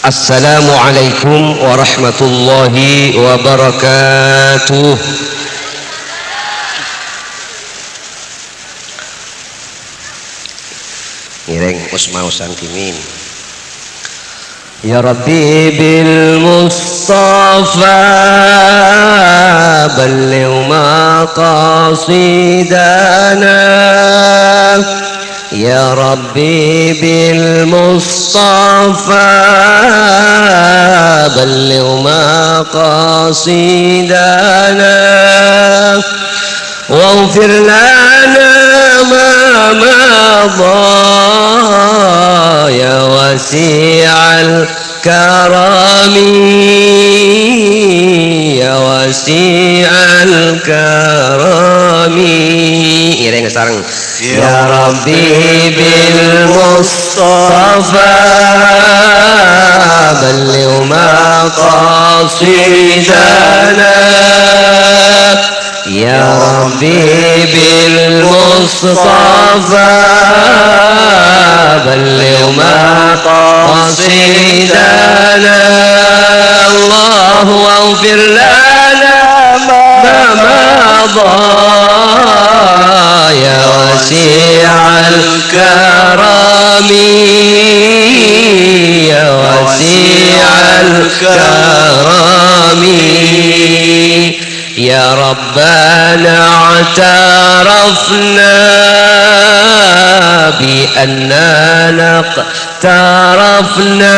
Assalamualaikum warahmatullahi wabarakatuh. Ngiring usmausan kimin. Ya Rabbi bil Mustafa balligh maqasidana. Ya Rabbi bil Mustafa balligh maqasidana waghfir lana ma madha ya wasi'al karami ya wasi'al karami. Ireng sareng. Ya Rabbi bil Mustafa balligh maqasidana. Ya Rabbi bil Mustafa balligh maqasidana. Allahu waghfir lana ma madha ya wasi'al karami ya wasi'al karami. Ya Rabbana i'tarafna bi annana iqtarafna.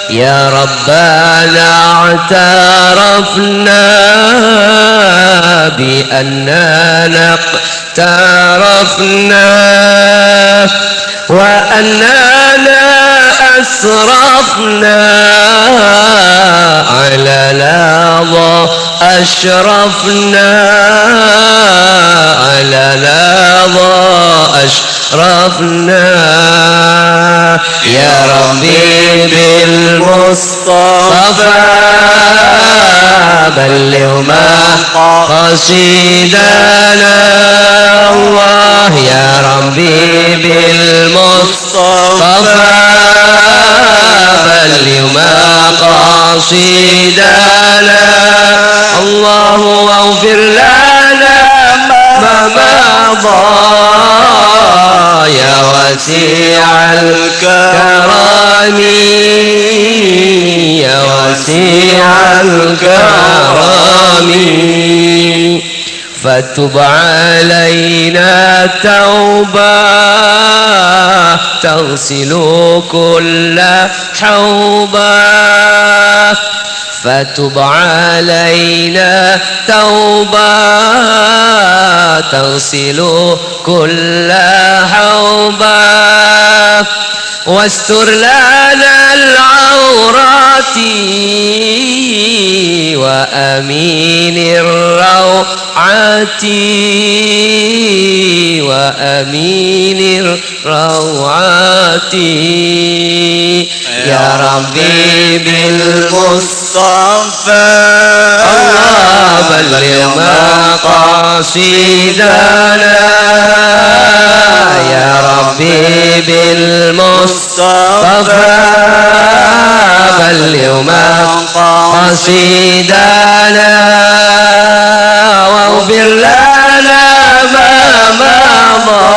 Ya Rabbana i'tarafna bi annana iqtarafna wa annana asrafna ala ladha أشرفنا على لظى أشرفنا. يا ربي بالمصطفى بلغ مقاصدنا. الله يا ربي بالمصطفى بلغ مقاصدنا. الله واغفر لنا ما مضى يا وسيع الكرم يا وسيع الكرم. فتب علينا توبة تغسل كل حوبة. فتب علينا توبة تغسل كل حوبة. واستر لنا العورات وأمين الروعات وأمين الروعات. يا ربي بالمصطفى الله بلغ مقاصدنا. يا ربي بالمصطفى بلغ مقاصدنا واغفر لنا ما مضى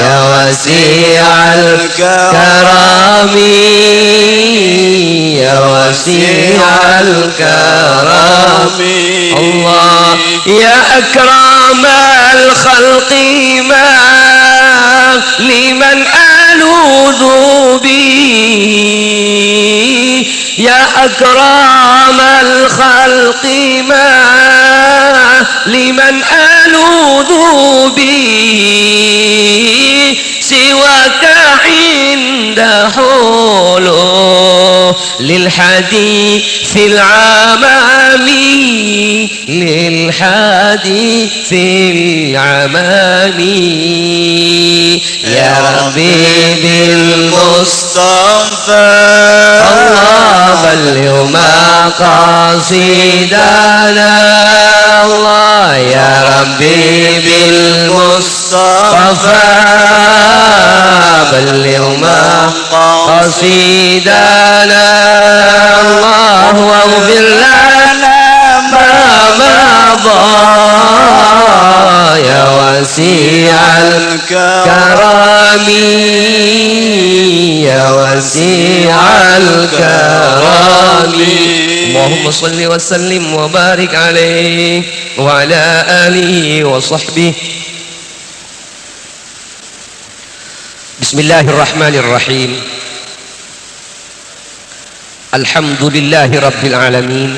يا وسيع الكرم يا وسيع الكرم. الله يا أكرم الخلق ما لمن ألوذ به. يا أكرم الخلق ما لمن ألوذ به سواك عند حلول للحديث العمام للحديث العمام. يا ربي بالمصطفى الله بلغ مقاصدنا. الله ya Rabbi bil Mustafa balligh maqasidana Allah waghfir lana ma madha ya wasi'al karami ya wasi'al karami Allahumma salli wa sallim wa barik alaihi wa ala alihi wa sahbihi. Bismillahirrahmanirrahim. Alhamdulillahi rabbil alamin.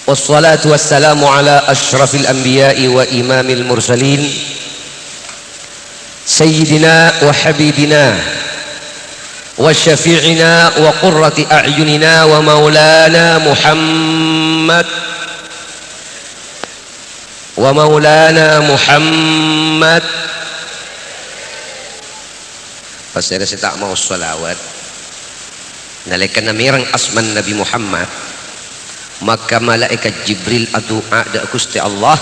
Wassalatu wassalamu ala ashrafil anbiya'i wa imamil mursalin Sayyidina wa habibina wa syafi'ina wa qurrati a'yunina wa maulana Muhammad pas saya tak mau salawat nalika namirang asman Nabi Muhammad maka malaikat Jibril adu'a da Gusti Allah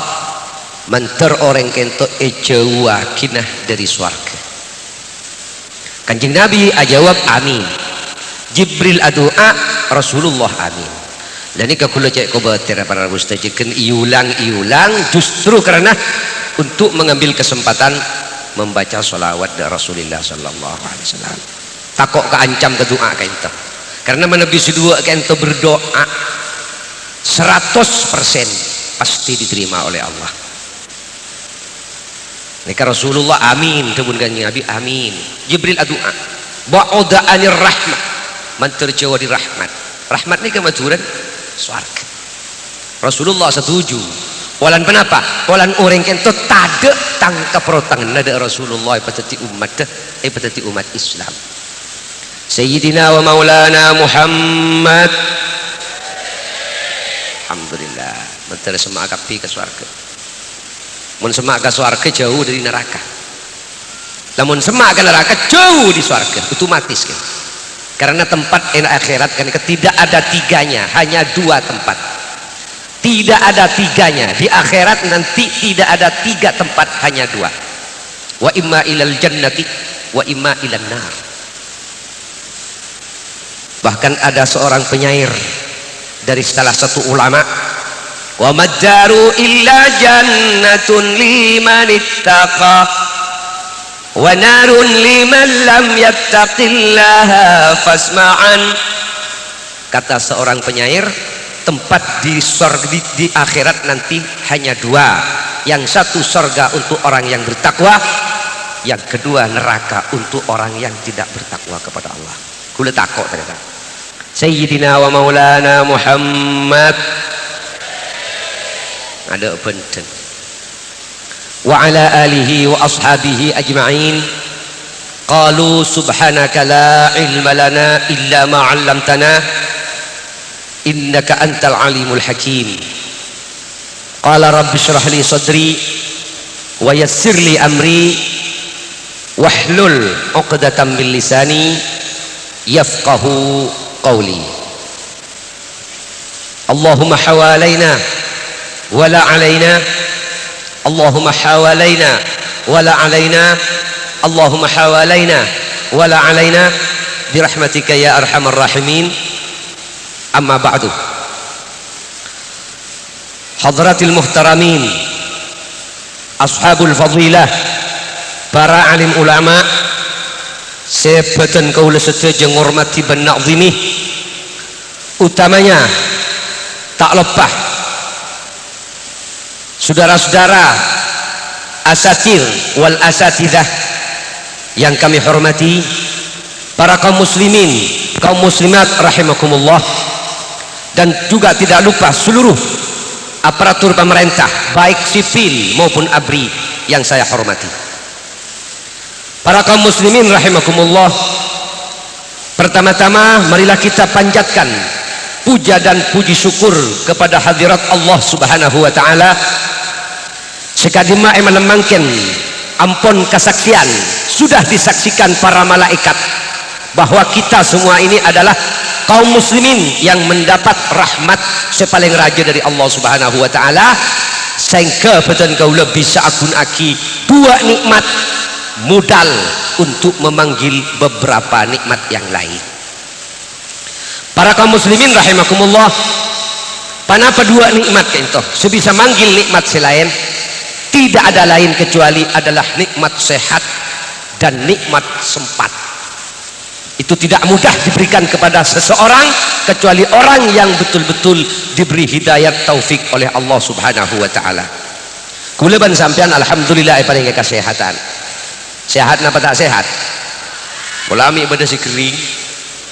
manter orang kento ejauh kinah dari swarga. Kanjeng Nabi ajawab amin. Jibril adu'a Rasulullah amin. Dan ini kula cek ko batir para mustajikeun iulang justru karena untuk mengambil kesempatan membaca sholawat dari Rasulullah sallallahu alaihi wasallam. Takok keancam ke doa kento. Karena menebi sedua kento berdoa 100% pasti diterima oleh Allah. Nika Rasulullah amin, kemudian kanjeng Nabi amin. Jibril adu'a ba'uda anir rahmat, mantur jawa di rahmat. Rahmat ini kematuran swarga. Rasulullah setuju. Walan kenapa? Walan orang kento tade tangkap rotangan nada Rasulullah petati umat Islam. Sayyidina wa maulana Muhammad. Alhamdulillah, mantur semak kapi ke swarga. Mun semak ke swarga jauh dari neraka. Namun semak ke neraka jauh di swarga, otomatis kan. Karena tempat enak akhirat kan tidak ada tiganya, hanya dua tempat. Tidak ada tiganya di akhirat nanti, tidak ada tiga tempat, hanya dua. Wa imma ilal jannati wa imma ilan nar. Bahkan ada seorang penyair dari salah satu ulama, wa maddaru illa jannatun liman ittaqa wa narun liman lam yattaqillaha fasma'an. Kata seorang penyair, tempat di surga di akhirat nanti hanya dua. Yang satu surga untuk orang yang bertakwa, yang kedua neraka untuk orang yang tidak bertakwa kepada Allah. Kula takok ternyata. Sayyidina wa maulana Muhammad ada benten wa ala alihi wa ashabihi ajma'in. Qalu subhanaka la ilma lana illa ma 'allamtana innaka antal alimul hakim. Qala rabbi shrah li sadri wa yassir li amri wahlul 'uqdatam min lisani yafqahu qawli. Allahumma hawalaina wala alaina, Allahumma hawalaina wala alaina, Allahumma hawalaina wala alaina birahmatika ya arhamar rahimin. Amma ba'du. Hadratil muhtaramin, ashabul fadilah, para alim ulama, sebatan kaula sedaya ngormati ben na'zimi, utamanya tak lepas saudara-saudara asatir wal asatidah yang kami hormati, para kaum muslimin, kaum muslimat rahimakumullah, dan juga tidak lupa seluruh aparatur pemerintah baik sipil maupun ABRI yang saya hormati. Para kaum muslimin rahimakumullah, pertama-tama marilah kita panjatkan puja dan puji syukur kepada hadirat Allah subhanahu wa ta'ala. Sekadima melemangkan ampun kesaksian sudah disaksikan para malaikat bahwa kita semua ini adalah kaum muslimin yang mendapat rahmat sepaling raja dari Allah Subhanahu wa taala, sehingga badan kaula bisa agunaki dua nikmat modal untuk memanggil beberapa nikmat yang lain. Para kaum muslimin rahimakumullah, panapa dua nikmat itu sebisa manggil nikmat selain, tidak ada lain kecuali adalah nikmat sehat dan nikmat sempat. Itu tidak mudah diberikan kepada seseorang kecuali orang yang betul-betul diberi hidayat taufik oleh Allah Subhanahu wa taala. Kula ban sampean alhamdulillah paling kesehatan. Sehat napa tak sehat? Kula ami ibadah si kering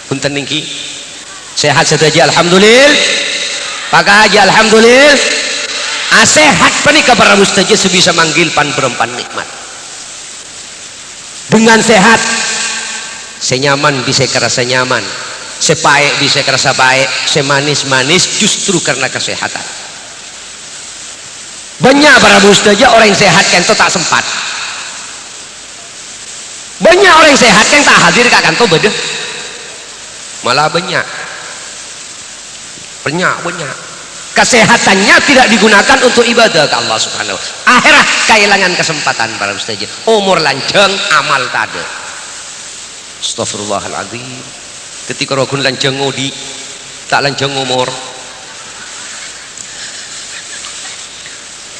punten niki. Sehat saja alhamdulillah. Pakai aja alhamdulillah. Sehat panika para mustajab sebisa manggil pan berempan nikmat. Dengan sehat senyaman bisa kerasa nyaman, sepaek bisa kerasa baik, semanis-manis justru karena kesehatan. Banyak para mustajab orang yang sehat kan tak sempat. Banyak orang yang sehat yang tak hadir kat kantor beda. Malah banyak. Kesehatannya tidak digunakan untuk ibadah ke Allah Subhanahu. Akhirat kehilangan kesempatan para mustajab. Umur lanjang, amal tak ada. Astaghfirullahaladzim. Ketika rogun lanjang ngodi tak lanjang umur,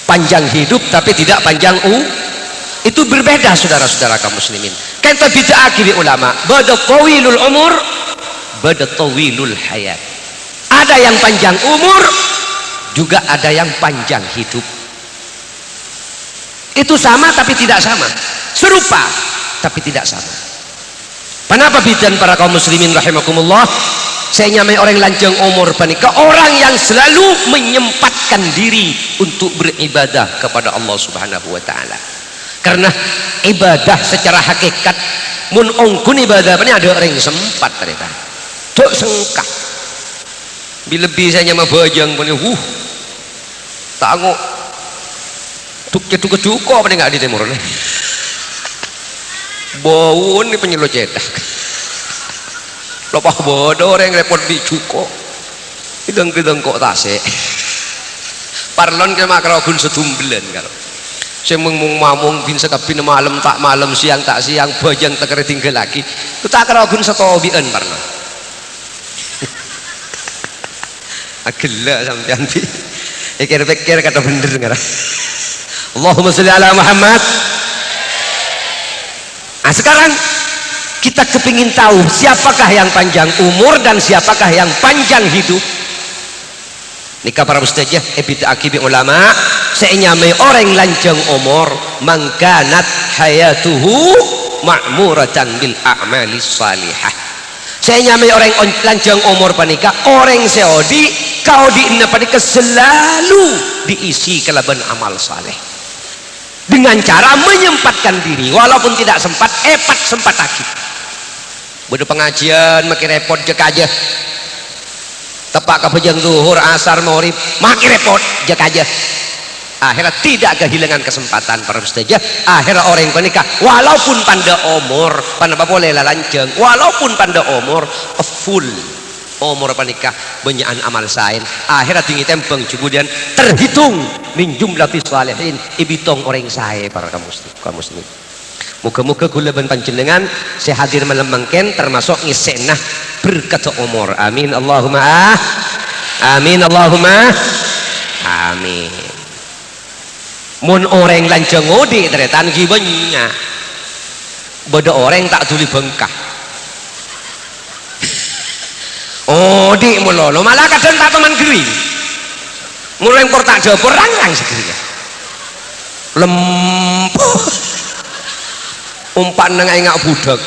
panjang hidup tapi tidak panjang itu berbeda saudara-saudara kaum muslimin. Kata bid'ah kiri ulama, bada tawilul umur, bada tawilul hayat. Ada yang panjang umur, juga ada yang panjang hidup. Itu sama tapi tidak sama, serupa tapi tidak sama. Kenapa bidan para kaum muslimin rahimakumullah, saya nyamai orang lanjang umur panika orang yang selalu menyempatkan diri untuk beribadah kepada Allah Subhanahu wa taala. Karena ibadah secara hakikat mun ongkun ibadah ini ada orang yang sempat ternyata. Dok sengkak. Bila lebih saya nyama bajang pani tak ngok tuk cetuk apa enggak di timur nih. Bau ini penyelo cedak lopah bodoh orang repot bicuko hidang-hidang kok tasik parlon ke makrogun setumbelan kalau saya mamung bin sekabin malam tak malam siang tak siang bajang tak kira tinggal lagi itu tak kerogun setobian parlon agila sampean bi pikir-pikir kata bener ngarah. Allahumma sholli ala Muhammad. Nah sekarang kita kepingin tahu siapakah yang panjang umur dan siapakah yang panjang hidup. Nikah para mustajab ebit akibi ulama senyamai orang lanjang umur mangkanat hayatuhu ma'muratan bil a'malis salihah. Senyamai orang lanjang umur panika orang seodi kau di inna panika selalu diisi kelaban amal saleh. Dengan cara menyempatkan diri walaupun tidak sempat sempat lagi bodoh pengajian makin repot jek aja tepak ke bejang zuhur asar maghrib makin repot jek aja akhirat tidak kehilangan kesempatan para mustajab. Akhirat orang yang menikah walaupun panda umur panda boleh lanceng walaupun panda umur full umur panikah banyakan amal sain akhirat tinggi tempeng kemudian terhitung min jumlatis salihin ibitong orang saya para kaum muslim. Muka-muka kula ban panjenengan saya hadir malam mangken termasuk ngisenah berkata umur. Amin Allahumma amin Allahumma amin. Mun orang lanjang ngodi teretan gibanya bodoh orang tak tuli bengkak di mulolo malah kadang tak teman gering mulai yang tak jawab orang yang segera lempuh umpan nang engak budak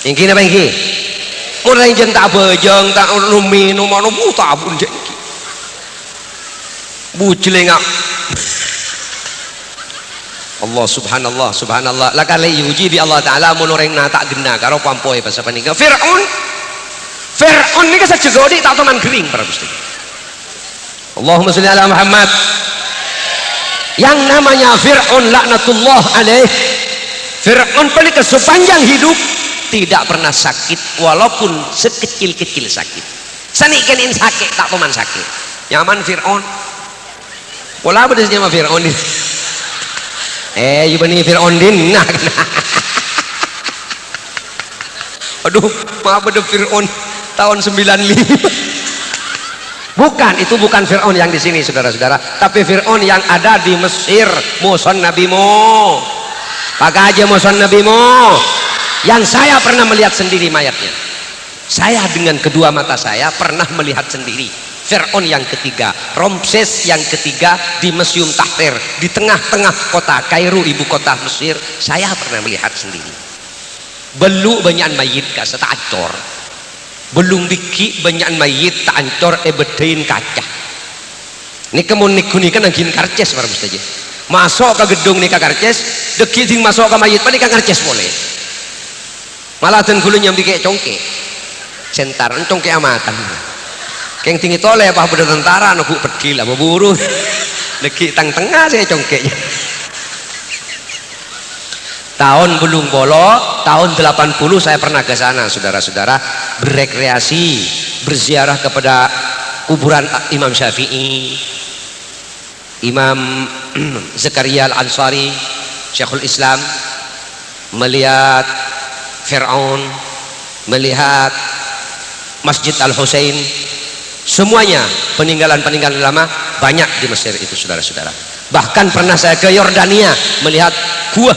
ini apa ini mulai yang tak bejeng tak minum mana tak pun jengki bujil engak Allah subhanallah subhanallah lah kali yuji bi Allah ta'ala mun orang tak gena karo pampoi bahasa panika Fir'aun ini kan sejegodi tak teman gering para gusti. Allahumma sholli ala Muhammad. Yang namanya Fir'aun laknatullah alaih. Fir'aun paling sepanjang hidup tidak pernah sakit walaupun sekecil-kecil sakit. Sanikenin sakit tak paman sakit. Nyaman Fir'aun. Pola bedesnya sama Fir'aun ini. Yubani Fir'aun din. Nah, aduh, maaf ada Fir'aun tahun 95. Bukan, itu bukan Fir'aun yang di sini saudara-saudara, tapi Fir'aun yang ada di Mesir, muson nabimu. Pakai aja muson nabimu. Yang saya pernah melihat sendiri mayatnya. Saya dengan kedua mata saya pernah melihat sendiri Fir'aun yang ketiga, Ramses yang ketiga di Museum Tahrir di tengah-tengah kota Kairo, ibu kota Mesir. Saya pernah melihat sendiri. Belum banyak mayit kasa tak ancor, belum diki banyak mayit tak ancor bedain kaca. Ini kemun nikunikan angin karces para mustajab. Masuk ke gedung nikah karces, deki ding masuk ke mayit pa nikah karces boleh. Malah dan gulu nyambi kayak congke, sentar congke amatan. Keng tinggi tole apa beda tentara nunggu pergi lah berburu. Deki tang tengah saya congkenya. Tahun belum bolok, tahun 80 saya pernah ke sana saudara-saudara, berekreasi, berziarah kepada kuburan Imam Syafi'i, Imam Zakaria Al-Ansari, Syekhul Islam, melihat Fir'aun, melihat Masjid Al-Husain, semuanya peninggalan-peninggalan lama banyak di Mesir itu saudara-saudara. Bahkan pernah saya ke Yordania melihat gua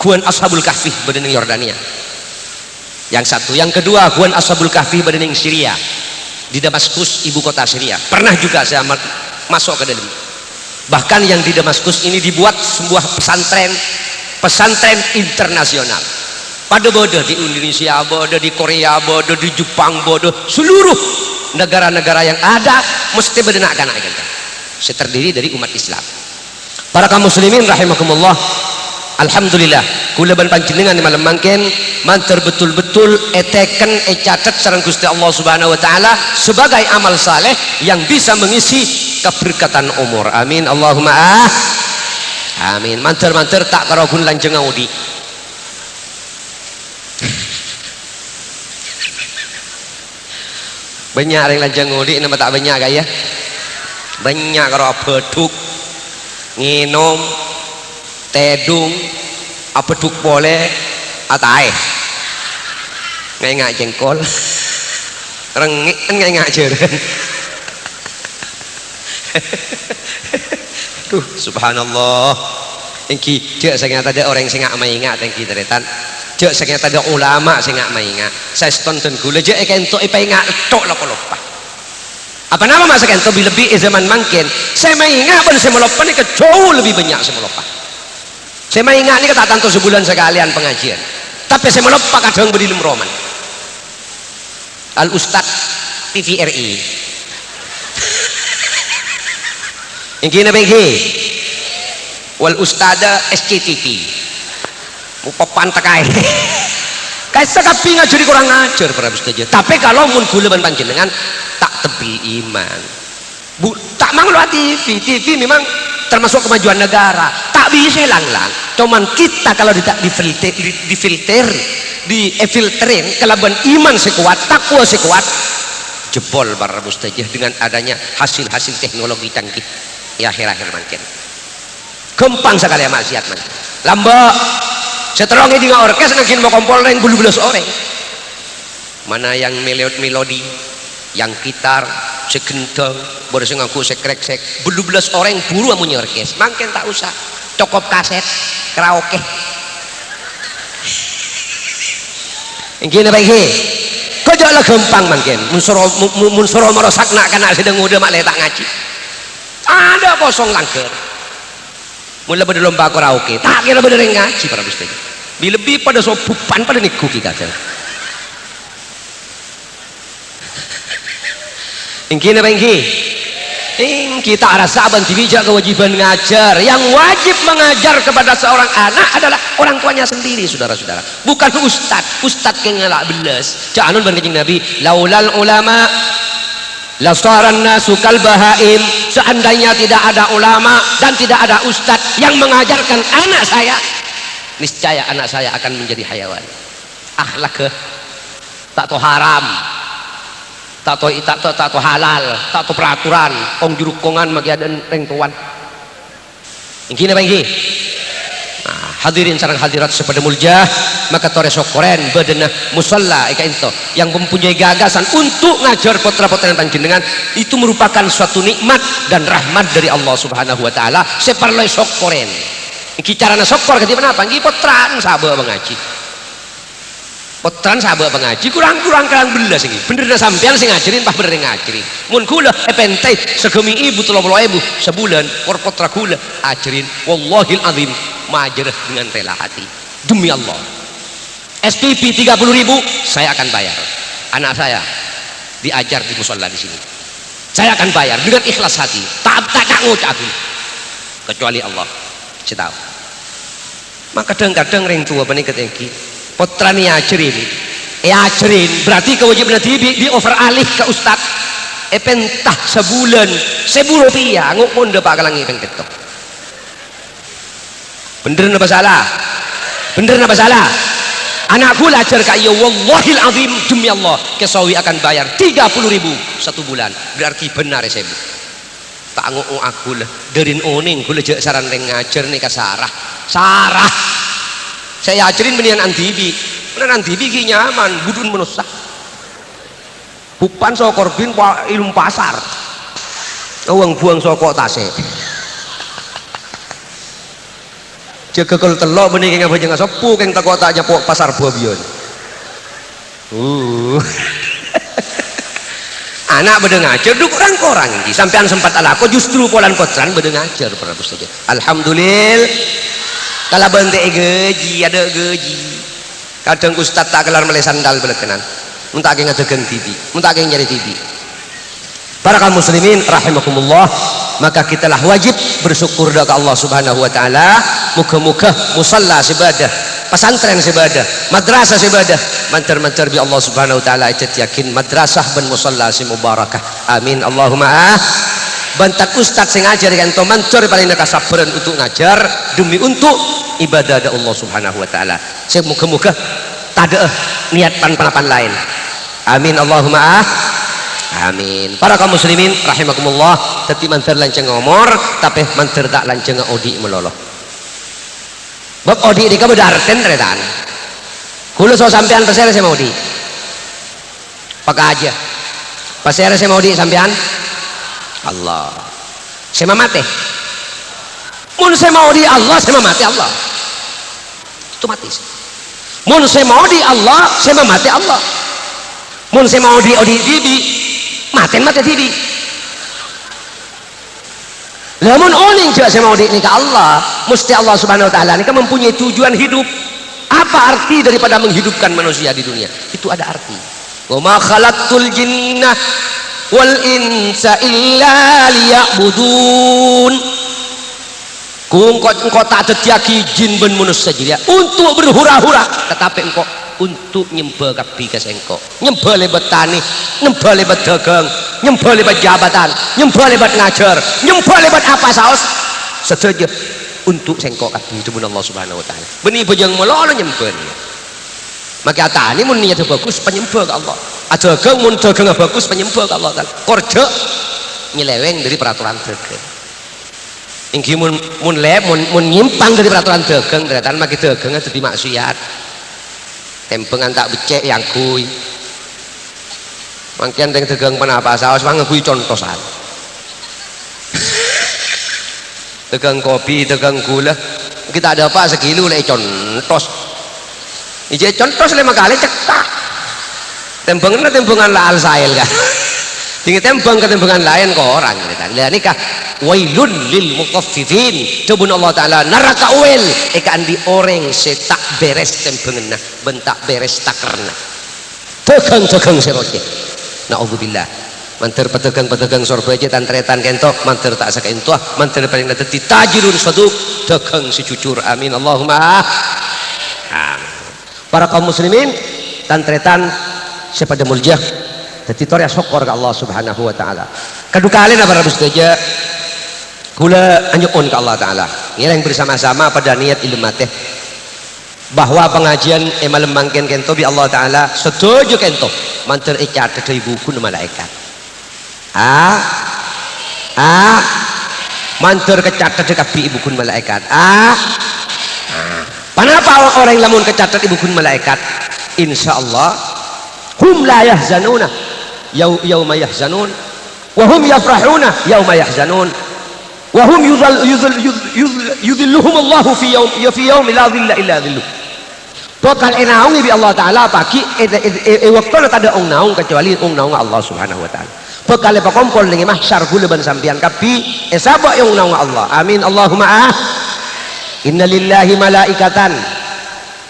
Ashabul Kahfi bedening Yordania. Yang satu, yang kedua Guan Ashabul Kahfi bedening Syria di Damaskus, ibu kota Syria. Pernah juga saya masuk ke dalam. Bahkan yang di Damaskus ini dibuat sebuah pesantren internasional. Pada bodoh di Indonesia, bodoh di Korea, bodoh di Jepang, bodoh seluruh negara-negara yang ada mesti bedenakan akan. Terdiri dari umat Islam. Para kaum muslimin rahimakumullah. Alhamdulillah kulaban panjenengan di malam mangken manter betul-betul eteken catet sareng Gusti Allah Subhanahu wa taala sebagai amal saleh yang bisa mengisi keberkatan umur. Amin Allahumma amin. Manter-manter tak karogun lanjeng ngaudi. Banyak yang lanjeng ngaudi nama tak banyak gaya. Banyak karo beduk nginum tedung apa duk boleh atai ngak jengkol rengik ngak jeren. Duh subhanallah engki cek saya ada orang sing ngak maingat engki teretan cek saya ada ulama sing ngak maingat saya tonton gula cek kentok ipai ngak tok lopa-lopa apa nama masa kentok lebih zaman mangkin saya maingat pun saya melopa ini jauh lebih banyak saya melopa. Saya ingat ini kata tanto sebulan sekalian pengajian, tapi saya melupa kadang berdilum roman. Al Ustad TVRI. Yang kini bagi, wal Ustada SCTV. Mupapan takai. Kaisa kapi ngajari kurang ngajar para ustaz. Tapi kalau mun guleban panjenengan tak tebi iman. Tak manglo TV memang termasuk kemajuan negara, tak bisa lang-lang. Cuman kita kalau tidak difilterin kelaban iman sekuat, takwa sekuat, jebol para mustajah dengan adanya hasil-hasil teknologi canggih ya akhir-akhir makin gempang sekali maksiat man lambak seterongi di orkes ngkin mau kompol lain bulu-bulus orang mana yang melodi yang gitar segendong baru saya ngaku sekrek-sek bulu-bulus orang buru amunya orkes makin tak usah cokop kaset karaoke yang gini baik kau janganlah gempang makin munsoro merosak nak kena sedang udah mak letak ngaji ada kosong langgar mulai pada lomba karaoke tak kira bener ngaji para ustaz lebih pada sopupan pada niku kita ingin apa ingin kita rasa banti bijak kewajiban ngajar yang wajib mengajar kepada seorang anak adalah orang tuanya sendiri saudara-saudara bukan ustad kengelak belas jangan berkecing Nabi laulal ulama lasaran nasu kal bahaim seandainya tidak ada ulama dan tidak ada ustad yang mengajarkan anak saya niscaya anak saya akan menjadi hayawan akhlak ke tak to haram, tak to halal, tak to peraturan kong jurukongan magi ada reng tuan ingki apa ingki. Nah, hadirin sareng hadirat sepada mulia, maka tore sokoren badana musalla eka itu yang mempunyai gagasan untuk ngajar putra-putra panjenengan itu merupakan suatu nikmat dan rahmat dari Allah Subhanahu wa taala. Separloi sokoren iki carana sokor ketika apa iki potran sahabat mengaji, potran sahabat mengaji kurang-kurang kalang belas iki bener sampean sing ngajarin pah bener ngajarin mun kula pentai segemi ibu 30.000 sebulan por potra kula ajarin wallahil azim majer dengan rela hati demi Allah. SPP 30.000 saya akan bayar, anak saya diajar di musola di sini saya akan bayar dengan ikhlas hati, tak ngucap kecuali Allah saya tahu. Maka kadang-kadang ring tua benih ketengki putra ni ajarin berarti kewajiban di over alih ke ustad pentah sebulan 1.000 rupiah ngukun pak kalangi pengetok bener apa salah, bener apa salah. Anakku lajar kaya wallahil azim demi Allah kesawi akan bayar 30.000 satu bulan, berarti benar saya bu tak nguk aku lah derin oning kula jek saran reng ngajar nih kasarah sarah saya ajarin menian antibi bener antibi ki nyaman budun menusah bupan sokorbin ilmu pasar uang buang sokok tase jaga kalau telok benih keng apa jangan sepu keng tak kota aja pasar buah bion anak beda ngajar duk orang-orang ini sampean sempat alako justru polan potran beda ngajar para ustaz. Alhamdulillah kalau bente gaji ada gaji kadang ustaz tak kelar meleh sandal belekenan muntak ke ngadegang TV muntak ke nyari TV. Para kaum muslimin rahimakumullah, maka kitalah wajib bersyukur kepada Allah Subhanahu wa taala. Muga-muga musalla sebadah, pesantren sebadah, madrasah sebadah, mantar-mantar bi Allah Subhanahu wa taala icat yakin madrasah ben musalla si mubarakah. Amin Allahumma. Bantak ustaz sing ngajar kan to mancur paling kasabaran untuk ngajar demi untuk ibadah ada Allah Subhanahu wa taala. Semoga-moga tada niat pan-panapan lain. Amin Allahumma. Amin. Para kaum muslimin rahimakumullah, teti mantar lanceng ngomor tapi mantar tak lanceng odi meloloh. Bab odi di kamu darten retan. Kula so sampean pasere saya mau di. Pakai aja. Pasere saya mau di sampean. Allah. Saya mati. Mun saya mau di Allah, saya mati Allah. Itu mati. Mun saya mau di Allah, saya mati Allah. Mun saya mau di odi bibi mati tibi. Lamun oning juga saya mau nikah Allah, mesti Allah Subhanahu wa taala ini kan mempunyai tujuan hidup. Apa arti daripada menghidupkan manusia di dunia? Itu ada arti. Wa ma khalaqtul jinna wal insa illa liya'budun. Engkau tak tetiaki jin ben manusia saja untuk berhura-hura, tetapi engkau untuk nyembah kabeh ka engkau, nyembah lebat tani, nyembah lebat dagang, nyembah lebat jabatan, nyembah lebat ngajar, nyembah lebat apa saos sedaja untuk sengkok kabeh demi Allah Subhanahu wa taala. Beni bejang melolo nyembah dia. Maka tani mun niat bagus penyembah ke Allah. Dagang mun dagang bagus penyembah ke Allah. Kerja nyeleweng dari peraturan dagang. Ingki mun nyimpang dari peraturan dagang, ternyata maki dagang dadi maksiat. Tempengan tak becek yang kui mangkian yang dagang penapa saus mang kui contosan dagang kopi dagang gula kita ada apa sekilo lek contos ije contos 5 kali cetak tempengan laal sail kan tinggi tembang ke tempengan lain kok orang lah nikah wailun lil mutaffifin debun Allah taala neraka uel eka andi orang setak beres tempengenna bentak beres takerna dagang seroje naudzubillah mantir pedagang sorbeje tantretan kentok mantir tak sakentoh mantir paling dadi tajirun saduk dagang sejujur amin Allahumma amin. Para kaum muslimin tantretan sepada muljah dadi tor ya syukur ke Allah Subhanahu wa taala kadukalen para ustaja kula anyukun ke Allah taala ngireng bersama-sama pada niat ilmu teh bahwa pengajian malam mangken kento bi Allah taala setuju kento manter icat dari buku malaikat manter kecatat dekat bi buku malaikat kenapa orang lamun kecatat buku malaikat insyaallah hum la yahzanuna yauma yahzanun wa hum yafrahuna yauma yahzanun wa hum yudhilluhum Allah fi yaum la dhilla illa dhilluh. Bakal enaung bi Allah taala pagi waktu ada ong naung kecuali ong naung Allah subhanahu wa taala. Bakal pakompol ning mahsyar kula ban sampeyan kapi esaba ong naung Allah. Amin Allahumma inna lillahi malaikatan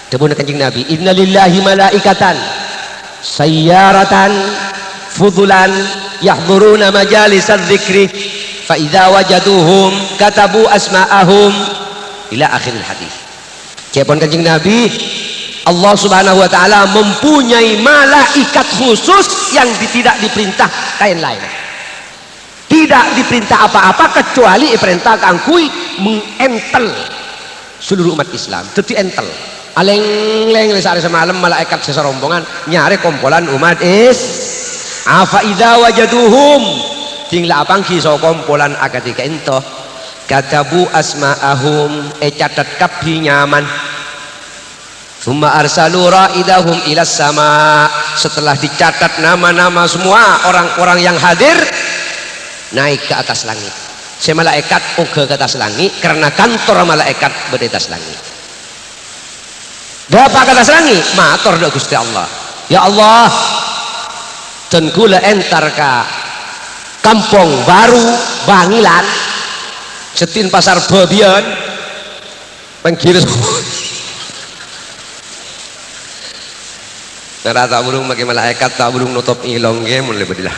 debuna kanjeng Nabi inna lillahi malaikatan sayyaratan fudulan yahduruna majalisal dzikri fa idza wajaduhum katabu asma'ahum ila akhiril hadis. Cepon kanjeng Nabi Allah subhanahu wa ta'ala mempunyai malaikat khusus yang tidak diperintah kain lain, tidak diperintah apa-apa kecuali perintah kangkui mengentel seluruh umat Islam. Jadi entel aleng-leng sehari semalam malaikat seserombongan nyari kompolan umat afa idza wajaduhum tinggal apang kisah kompolan akatika ento katabu asma'ahum catat kapi nyaman summa arsalu ra'idahum ila sama. Setelah dicatat nama-nama semua orang-orang yang hadir naik ke atas langit. Si malaikat ke atas langit karena kantor malaikat berada di atas langit. Dapat ke atas langit matur dak Gusti Allah. Ya Allah dan kula entar ka kampung baru Bangilan setin pasar Babian pengkiris nara tak burung pakai malaikat tak burung nutup ilong ge mulai bedilah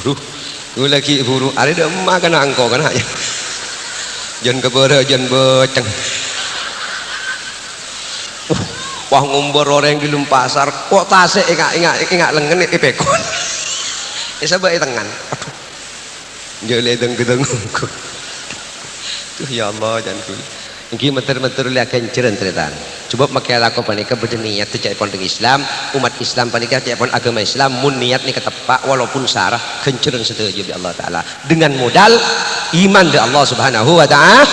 buru gue lagi buru ada dah makan angko kan aja jan kebere jan beceng wah ngombor orang di lum pasar kok tasik ingat lengan ipekon sabak tangan aduh jale deng tuh ya Allah jangan iki meter-meter lihat kenceran teritan coba makai laku panika berniat cek pon Islam umat Islam panika cek pon agama Islam mun niat ni ketepak walaupun sarah kenceran setuju bi Allah taala dengan modal iman di Allah subhanahu wa taala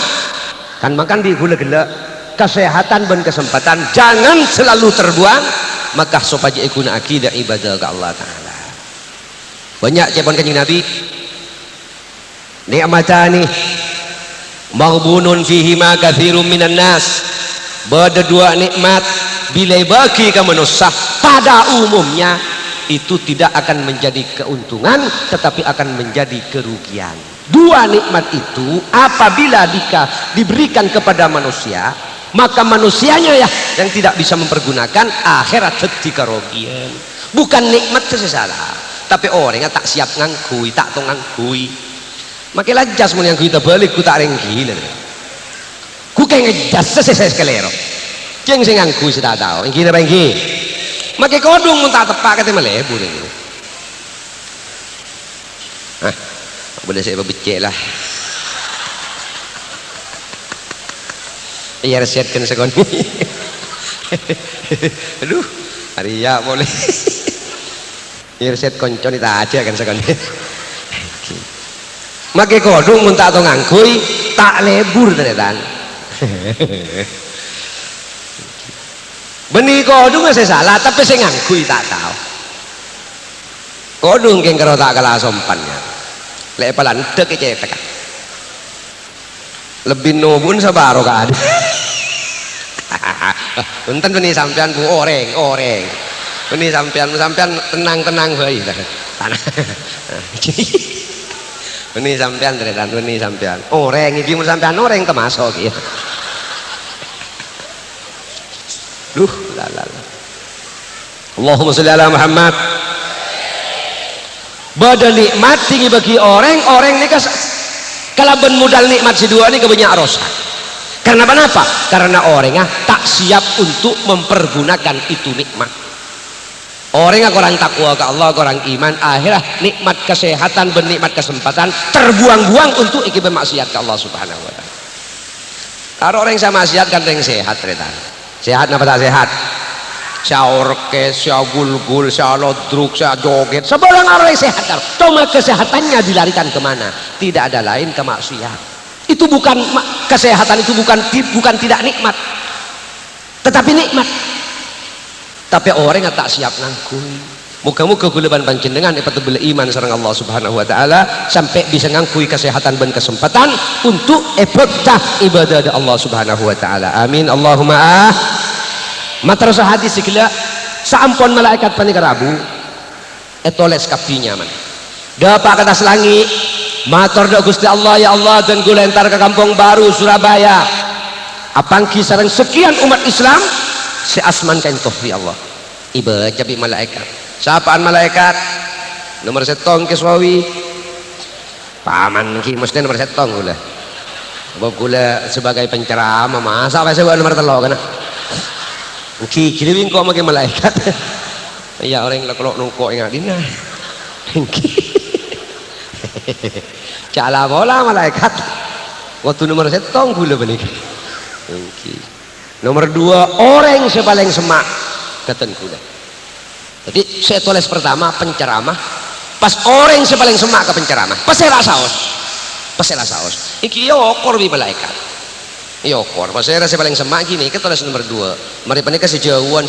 kan makan di gula-gula kesehatan dan kesempatan jangan selalu terbuang maka supaya ikuna akidah ibadah ke Allah taala banyak cek pon kanjeng Nabi nikmatani maghbunun fihi ma katsirun minan nas. Bada dua nikmat bila bagi ke manusia pada umumnya itu tidak akan menjadi keuntungan tetapi akan menjadi kerugian. Dua nikmat itu apabila diberikan kepada manusia maka manusianya ya yang tidak bisa mempergunakan akhirat jadi kerugian. Bukan nikmat sesalah tapi orangnya tak siap ngangkui tak tong ngangkui makilah jas mun yang kita balik ku tak renggi ku kayak ngejas sesese kelero keng sing ngangku si tak tahu yang kita renggi makai kodong mun tak tepak kata melebu ini boleh saya becek lah iya resetkan sekoni aduh hari ya boleh iya reset koncon itu aja kan sekoni makai kodong mun tak tahu ngangkui tak lebur ternyata benih kodong saya salah tapi saya ngangkui tak tahu kodong keng karo tak kalah sompannya lepalan dek cetek lebih nobun sabaro ka ada punten benih sampean bu oreng benih sampean tenang bae tanah ini sampean teretan ini sampean oreng iki mun sampean oreng termasuk ya duh lalala Allahumma sholli ala Muhammad badal nikmat tinggi bagi orang ini kalaban modal nikmat si dua ini kebanyak rosak karena apa? Karena orangnya tak siap untuk mempergunakan itu nikmat. Orang yang kurang takwa ke Allah, kurang iman, akhirnya nikmat kesehatan dan nikmat kesempatan terbuang-buang untuk ikut bermaksiat ke Allah subhanahu wa ta'ala. Karo orang sama maksiat kan yang sehat tretan. Sehat apa tak sehat? Saya orkes, saya gulgul, saya lodruk, saya joget. Sebarang orang yang sehat. Cuma kesehatannya dilarikan kemana? Tidak ada lain ke maksiat. Itu bukan kesehatan, itu bukan tidak nikmat, tetapi nikmat. Tapi orang yang tak siap ngangkui. Muka-muka guleban panjenengan dapat beriman sareng Allah Subhanahu wa taala sampai bisa ngangkui kesehatan dan kesempatan untuk ibadah Allah Subhanahu wa taala. Amin Allahumma matar hadis segala saampun malaikat panika Rabu etoles kapinya man. Dapat atas langit matur da Gusti Allah, ya Allah, dan gulentar ke Kampung Baru Surabaya. Apangki sareng sekian umat Islam si asman kain tohri Allah. Iba cabi malaikat. Sapaan malaikat? Nomor setong keswawi. Paman ki mesti nomor setong gula. Sebab gula sebagai penceramah masa apa saya nomor telo kana. Ki kiriwing kok make malaikat. Ya orang kalau nungkok ingat dina. Cala bola malaikat. Waktu nomor setong gula balik. Nomor 2 orang sepaling semak keten gula. Jadi saya tulis pertama penceramah, pas orang sepaling semak ke penceramah, pas saya rasaos, iki yo okor bi malaikat, yo okor, pas saya rasa paling semak gini, kita tulis nomor 2, mari panika sejauhan,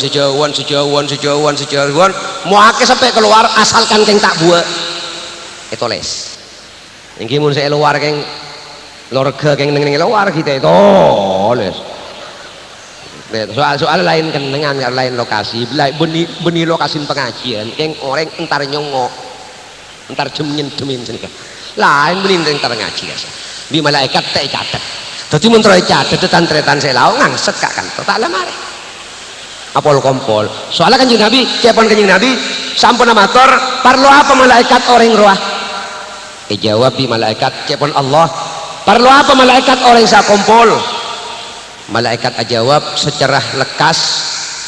mau ake sampai keluar asalkan keng tak buat, tulis, ini mun saya luar keng, lorga keng neng luar kita itu tulis. Soal lain kenengan lain lokasi beni lokasi pengajian yang orang entar nyongok entar jemin sini lain beni entar ngaji guys di malaikat tak catat jadi menteri catat tretan saya lau ngangset kak kan tak lemari apol kompol soalnya kanjeng Nabi cepon kanjeng Nabi sampun amator parlo apa malaikat orang roh jawab di malaikat cepon Allah parlo apa malaikat orang sa kompol. Malaikat ajawab secara lekas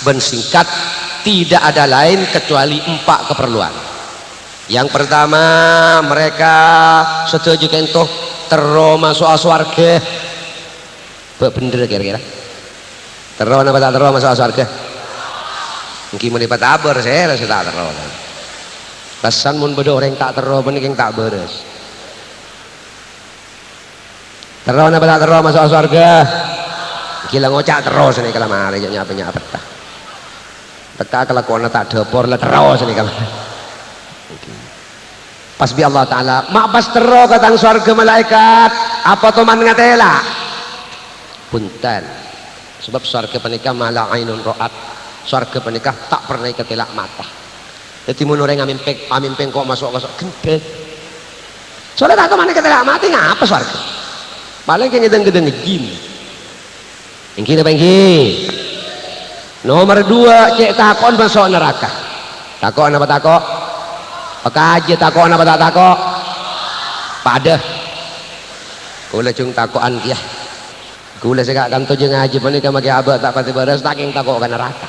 dan singkat, tidak ada lain kecuali 4 keperluan. Yang pertama, mereka setuju kentoh tero masuk swarga. Bener kira-kira tero apa tak tero masuk swarga? Mungkin mau dapat kabar saya rasa tak tero. Pesan mun bedo orang tak tero bening tak beres. Tero apa tak tero masuk swarga? Gila ngocak terus nih kalau mari nyapa betah. Teka kelakuan tak dapur lah terus nih kalau. Pas bi Allah Taala, mak pas terus katang surga malaikat, apa teman ngatela? Punten. Sebab surga penikah malah ainun roat, surga penikah tak pernah ketelak mata. Jadi mun orang amin pengkok masuk gendeng. Soalnya tak kemana ketelak mati ngapa surga? Paling kayak gedeng-gedeng jin. Engki apa engki? Nomor 2 cek takon masuk neraka. Takon apa takok? Pekaji takon apa tak takok? Pada. Kula cung takokan kiah. Kula sekak kanto jeung ngaji panika make abah tak pati beres tak keng takok ka neraka.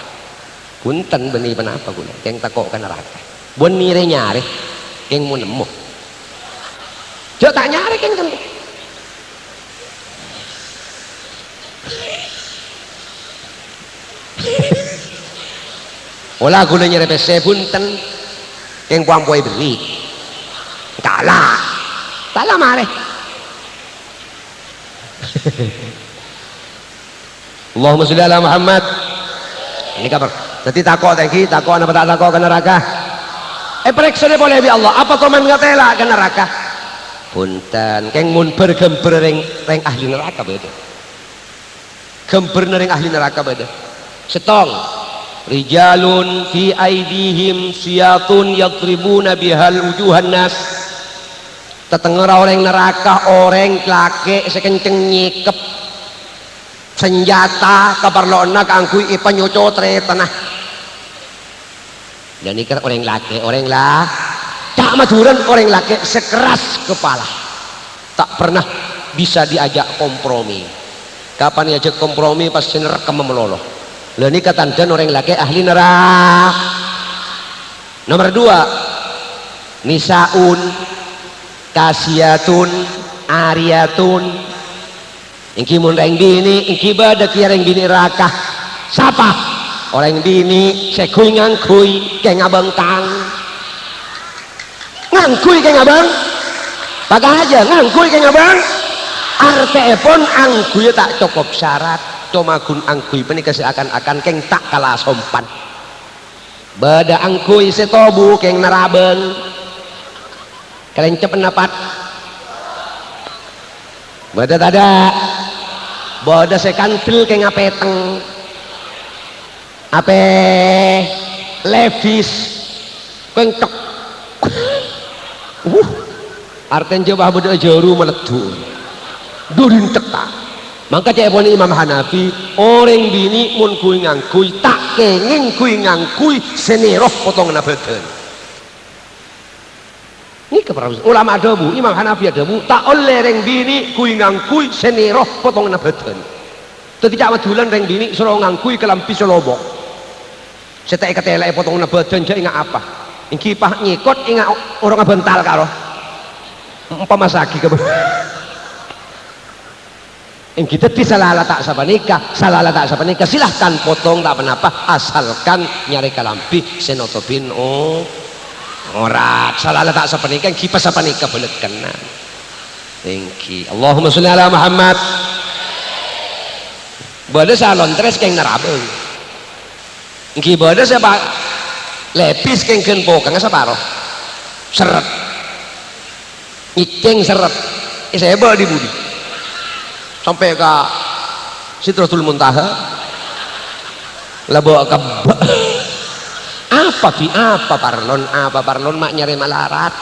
Punten benih penapa kula keng takok ka neraka. Bun mire nyari keng mun nemu. Jok tak nyari keng kan. Olah gula nyere pese punten yang kuampoi beri kalah mare Allahumma sholli ala Muhammad. Ini kabar jadi takut tadi takut apa tak takut ke neraka periksa boleh bi Allah apa komen ngatela ke neraka punten keng mun bergember ring ahli neraka beda gember ring ahli neraka beda setong rijalun fi aidihim siyatun yadribuna bihal wujuhan nas tetengera orang neraka orang laki sekenceng nyikep senjata kabarlona kangkui ipanyocotre tanah dan ikan orang laki tak maduran orang laki sekeras kepala tak pernah bisa diajak kompromi. Kapan diajak kompromi pasti nerekam meloloh. Lah ini ketandan orang laki ahli neraka. Nomor 2 nisaun kasiyatun ariyatun Ingki mun reng bini, ingki bada kia reng bini rakah. Siapa? Orang bini sekuy ngangkuy kayak ngabang tang. Ngangkuy kayak ngabang. Pakai aja ngangkuy kayak ngabang. Arte pun angkuy tak cukup syarat. Cuma kun angkuy penikah seakan-akan keng tak kalah sompan. Bada angkuy setobu keng narabeng. Kalian cepet napat. Bada tada. Bada sekantil keng ngapeteng. Ape Levis kencok. Arten coba beda jaru meledu. Durin tetak. Maka cek poni Imam Hanafi, orang bini mun kui ngangkui tak kenging kui ngangkui seniroh potongan badan. Ini keperluan ulama ada bu, Imam Hanafi ada bu, tak oleh reng bini kui ngangkui seniroh potongan badan. Tidak wadulan reng bini suruh ngangkui kelampi selobok. Setelah ketelai potongan badan jadi ingat apa? Ingki pah nyikot ingat orang bental karo. Pemasaki ke yang kita salah tak sapanika silahkan potong tak apa asalkan nyari kalampi senotopin orat salah tak sapanika yang kipas sapanika boleh kena. Thank you. Allahumma sholli ala Muhammad. Bada salon tres keng narabeng ngki bada siapa lepis keng kenpo kang saparo seret ngiceng seret saya bawa di budi sampai ke Sidratul Muntaha lah bawa ke apa parlon mak nyari malarat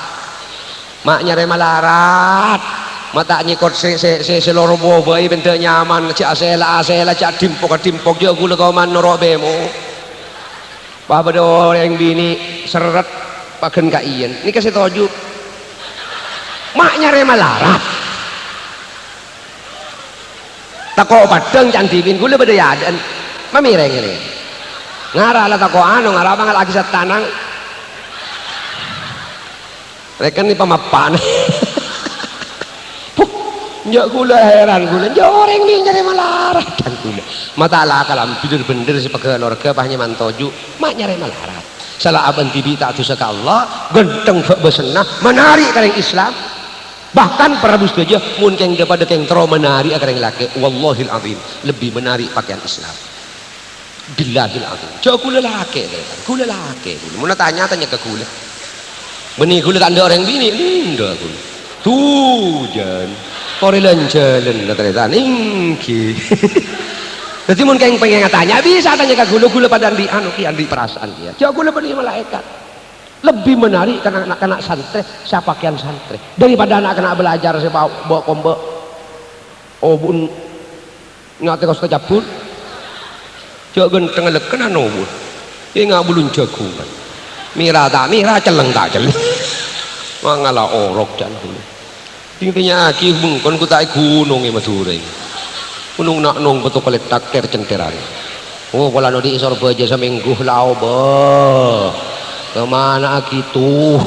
mata nyikot se loro bobai benda nyaman cak asela cak dimpok dia gula kauman norok bemo apa ada orang bini seret paken kaian ini kasih toju mak nyari malarat tako padang candipin gula beda yadan mamireng ini ngarah lah tako ngarah banget lagi setanang rekan ini pemapan ya gula heran gula ya orang ini nyari malarat kan gula mata lah kalam bener-bener sebagai keluarga pahnya mantoju mak nyari malarat salah aban tibi tak tusa ke Allah genteng besenah menarik kareng Islam bahkan para saja mungkin daripada keng terlalu menarik kareng laki wallahil azim lebih menarik pakaian Islam billahil azim jauh gula laki mana tanya ke gula benih gula tak ada orang bini linda gula tuh jan korelan jalan ternyata ningki jadi mungkin pengen tanya bisa tanya ke gula pada andi perasaan dia jauh gula benih malaikat lebih menarik karena anak-anak santri siapa pakaian santri daripada anak-anak belajar siapa bawa kombo obun ngate kos kecapun jauh genteng leken obun ini nggak belum jagungan mira celeng tak celeng mengalah orok jangan intinya aki bungkon ku tak gunung Madura gunung nak nong betul kali takter centeran oh kalau nodi isor baja seminggu lau bah kemana aki tuh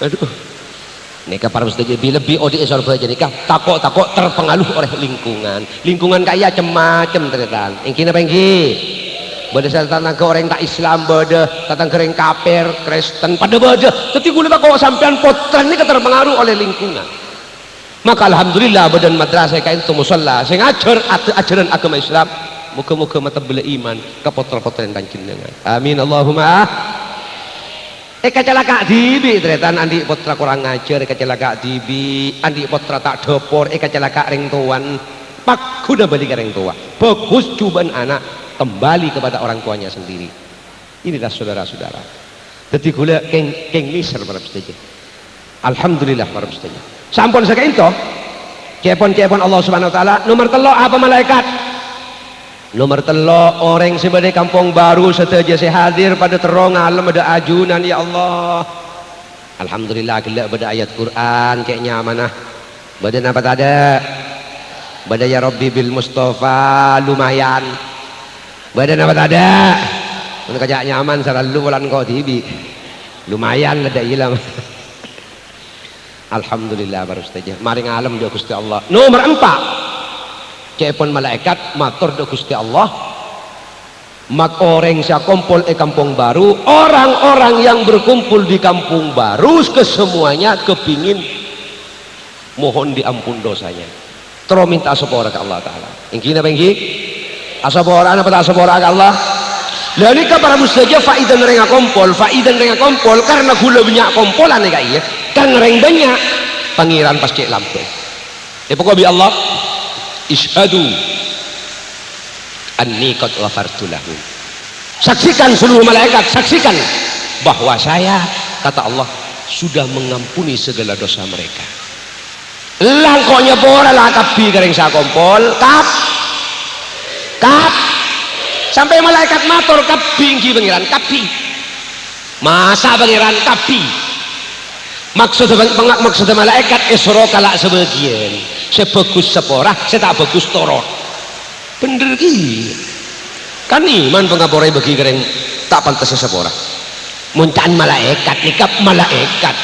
aduh nikah para ustaz lebih odi isor baja nikah takok terpengaruh oleh lingkungan kaya macam-macam ternyata ingin apa bada tentang ke orang tak Islam bada tentang kering kafir Kristen pada bada tapi gue lihat kalau sampean potren ini terpengaruh oleh lingkungan maka alhamdulillah badan madrasah kain itu musalla saya ngajar ajaran agama Islam muka-muka mata bela iman ke potren-potren kancing dengan amin Allahumma kecelaka dibi ternyata andi potra kurang ngajar kecelaka dibi andi potra tak dopor kecelaka ring tuan pak kuda balik ring tua bagus cobaan anak kembali kepada orang tuanya sendiri inilah saudara-saudara jadi gula keng miser para peserta alhamdulillah para peserta sampun sakain toh cepon Allah subhanahu wa ta'ala nomor telo apa malaikat nomor telo orang sebagai kampung baru setelah hadir pada terong alam ada ajunan ya Allah alhamdulillah gila pada ayat Quran kayak nyamanah badan apa ada pada ya Rabbi bil Mustafa lumayan badan apa ada untuk kajak nyaman selalu bulan kau tibi lumayan ada ilam Alhamdulillah baru saja mari ngalam dia Gusti Allah. Nomor 4 cepon malaikat matur do Gusti Allah mak orang sia kumpul kampung baru, orang-orang yang berkumpul di kampung baru kesemuanya kepingin mohon diampun dosanya terus minta sepora ke Allah Ta'ala ingin apa ingin asapora apa tak asapora ke Allah lalu para mustajab faidan renga kompol karena gula banyak kompolan ya iya karena reng banyak pangeran pas cek lampu pokoknya Allah ishadu anni qad ghafartu lahum. Saksikan seluruh malaikat, saksikan bahwa saya, kata Allah, sudah mengampuni segala dosa mereka. Langkonya bola lah kapi kering sa kompol, kap sampai malaikat matur kapi ingki pangeran kapi. Masa pangeran kapi. Maksud malaikat isra kalak sebagian. Sebagus sepora, saya tak bagus torot. Bener ki kan iman pengaporai bagi kering tak pantas sepora muncan malaikat nikap malaikat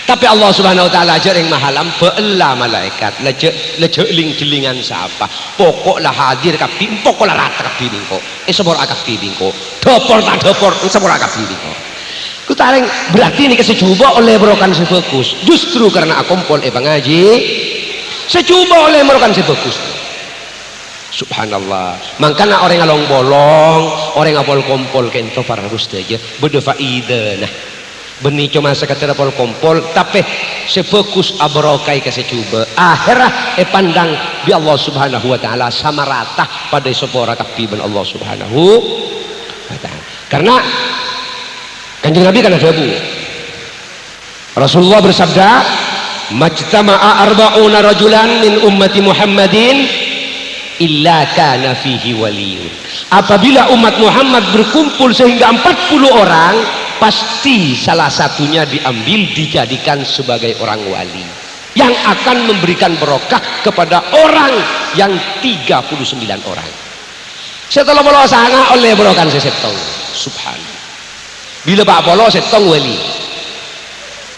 tapi Allah subhanahu wa ta'ala aja yang mahalam be'ela malaikat lejek ling-jelingan siapa pokoklah hadir kapi pokoklah rata kapi bingko sepora kapi bingko dopor tak dopor sepora kapi bingko ku tareng berarti ini kesecoba oleh berokan sebagus justru karena akumpul ngaji secoba oleh berokan sebagus. Subhanallah makanya orang ngalong bolong orang ngapol kompol kento para aja beda faida nah benih cuma sekadar ngapol kompol tapi sefokus abrokai kasih coba akhirah pandang di Allah subhanahu wa ta'ala sama rata pada sepora kapiban Allah subhanahu wa ta'ala karena kanjeng Nabi kan ada Rasulullah bersabda majtama'a arba'una rajulan min ummati Muhammadin illa kana fihi waliyun. Apabila umat Muhammad berkumpul sehingga 40 orang pasti salah satunya diambil dijadikan sebagai orang wali yang akan memberikan berkah kepada orang yang 39 orang setelah bolo sanga oleh berokan sesetong subhanallah bila Pak Bolo setong wali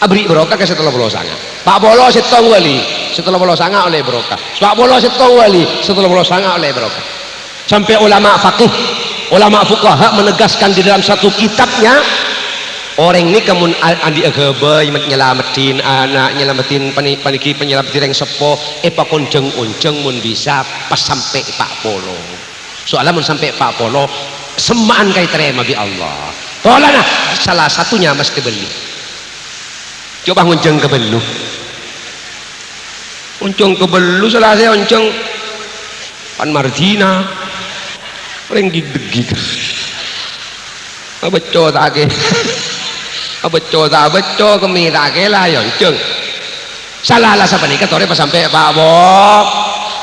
abri berokah ke setelah bolo sanga Pak Bolo setong wali setelah bolo sanga oleh berokah Pak Bolo setong wali setelah bolo sanga oleh berokah sampai ulama fakih ulama fuqaha menegaskan di dalam satu kitabnya orang ini kemun andi agaba nyelamatin anak nyelamatin paniki penyelamatin yang sepo pakonjeng unjeng mun bisa pas sampai Pak Bolo soalnya mun sampai Pak Bolo semaan kai terima bi Allah pola nah salah satunya mesti beli coba ngunceng ke belu uncung ke belu selesai uncung pan Martina orang gigit beco tak ke beco tak beco kemi tak ke lah ya uncung salah lah siapa nikah tore pas sampai Pak Bok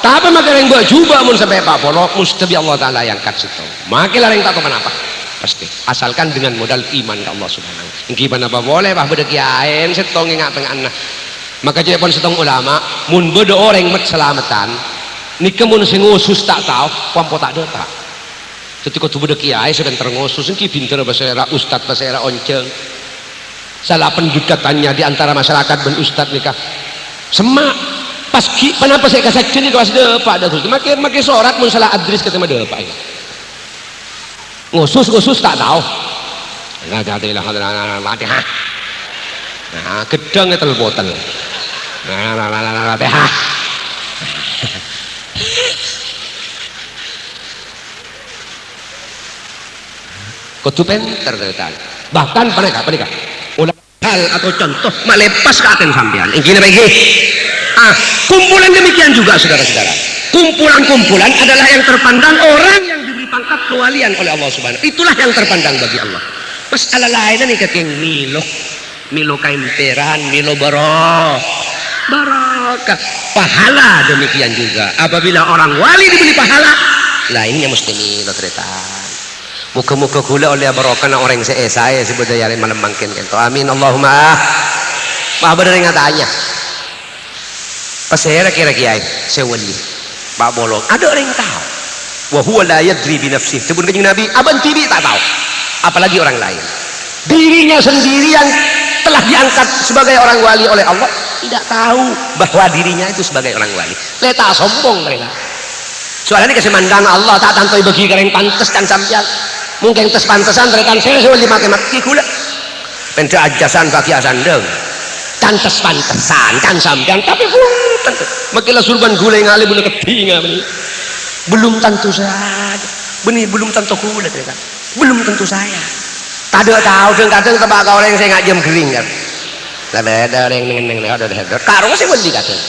tapi makin yang juga mun sampai Pak Bok mesti Allah Ta'ala yang kat situ makin lah yang tak tahu apa pasti asalkan dengan modal iman ke Allah subhanahu gimana apa boleh bah beda kiain setong ingat tengah maka jadi pun setong ulama mun beda orang mat selamatan ni kemun sing ngusus tak tahu pampo tak ada tak ketika tu beda kiai sedang terngusus ki pinter bahasa era ustad bahasa era onceng salah pendekatannya di antara masyarakat ben ustad nikah semak pas kenapa saya kasih cini kelas depak dah tu makin sorat mun salah adres kata mah depak ya ngusus tak tahu nah jadilah Fatihah nah gedang etel botel nah Fatihah kudu pinter bahkan mereka ulah hal atau contoh melepas ke aten sampean ingin apa iki kumpulan demikian juga saudara-saudara kumpulan adalah yang terpandang orang yang diberi pangkat kewalian oleh Allah subhanahu itulah yang terpandang bagi Allah masalah lainnya nih kakeng milo kain peran milo barokah pahala demikian juga apabila orang wali diberi pahala lainnya mesti milo tretan muka-muka gula oleh barokah na orang saya sebudaya malam mangkin kento amin Allahumma bener yang tanya pas saya kira-kira saya wali Pak Bolong ada orang yang tahu wa huwa la yadri bi nafsihi sebut kanjeng Nabi aban tibi tak tahu apalagi orang lain dirinya sendiri yang telah diangkat sebagai orang wali oleh Allah tidak tahu bahwa dirinya itu sebagai orang wali. Leta sombong mereka. Soalnya ini kesemandang Allah tak tantoi bagi kering pantes kan sampean. Mungkin tes pantesan rekan saya wali make maki kula. Penta ajasan bagi asandeng. Tantes pantesan kan sampean tapi punten. Makilah surban gulai ngali bunuh ketinga benih. Belum tentu saja. Benih belum tentu kula kan. Belum tentu saya. Kadang tebak kau orang saya ngajam gering kan. Lah beda orang neng ada hedor. Karo saya wali kadang.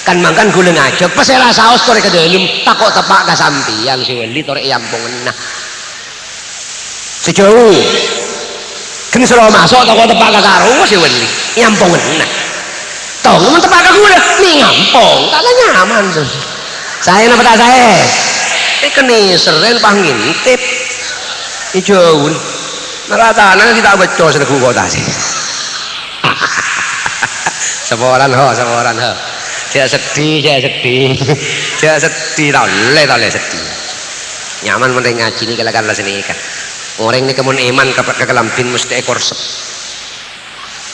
Kan mangkan gula ngajak pas saya saos tore ke dalam takut tepak ka sampeyan si wali tore yampung nah. Sejauh kan selalu masuk takut tepak ka karo si wali yampung nah. Tong mun tepak ka gula nih ngampung kagak nyaman tuh. Saya napa tak saya? Ini seren pangintip. Ijo Naratana kita baca sedekah kota sih. Seporan ho. Jangan sedih, tole sedih. Nyaman mending ngaji ni kalau kan sini kan. Orang ni kemun iman ke kelampin mesti ekor sep.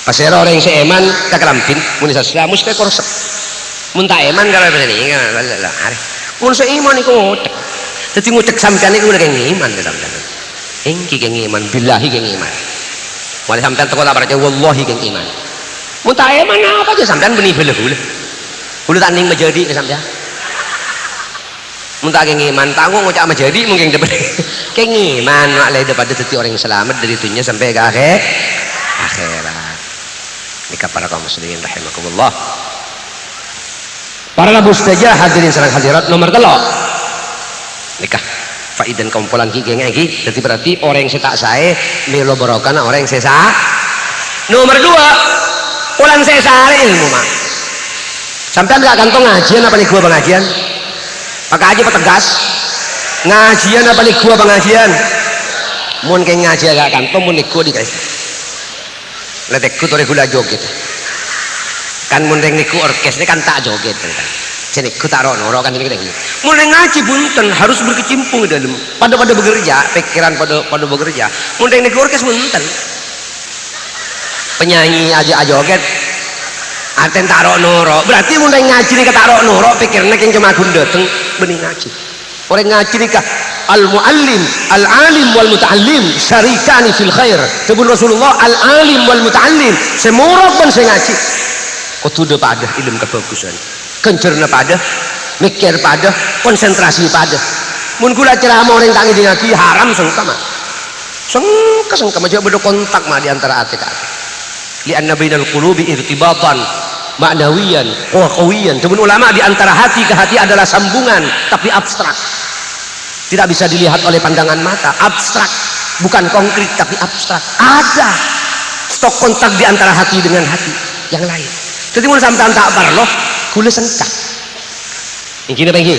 Pasal orang si iman ke kelampin muni sasla mesti ekor sep. Mun tak iman kalau sini kan lah. Mun si iman iku ngutek. Dadi ngutek sampean iku udah keng iman sampean. Engki keng iman, billahi keng iman. Wali sampean teko tak percaya wallahi keng iman. Mun tak iman apa aja sampean benih bela gula. Gula tanding menjadi sampean. Mun tak keng iman, tanggung ngucap menjadi mungkin dapat keng iman mak le daripada dadi orang yang selamat dari dunia sampai ke akhirat. Nikah para kaum muslimin rahimakumullah. Para mustajah hadirin sareng hadirat nomor 3. Nikah faidan kumpulan geng lagi jadi berarti orang yang setak saya melo borokan orang yang sesa. Nomor 2 ulang sesa ilmu mak sampai nggak kantong ngajian apa nih gua pengajian pakai aja petegas ngajian apa nih gua pengajian mun kayak ngaji agak kantong mun nih gua dikasih letekku tuh gula joget kan mun nih gua orkes ini kan tak joget kan jadi ku taruh noro kan ini mulai ngaji bunten harus berkecimpung di dalam pada bekerja pikiran pada bekerja mulai nek orkes bunten penyanyi aja joget aten taruh noro berarti mulai ngaji nih taruh noro pikirnya yang cuma gundateng benih ngaji orang ngaji nih kah al muallim al alim wal muta'allim syarikani fil khair sebelum Rasulullah al alim wal muta'allim semurah pun saya ngaji kau tuh pada ilmu kebagusan kencerna pada mikir pada konsentrasi pada mun kula ceramah orang tangi di ngaji haram sengka aja berkontak mah di antara hati ke hati li anna bainal qulubi irtibatan ma'nawiyan wa qawiyan temen ulama di antara hati ke hati adalah sambungan tapi abstrak tidak bisa dilihat oleh pandangan mata abstrak bukan konkret tapi abstrak ada stok kontak di antara hati dengan hati yang lain jadi mun sampean tak parloh kula sencak ini apa ini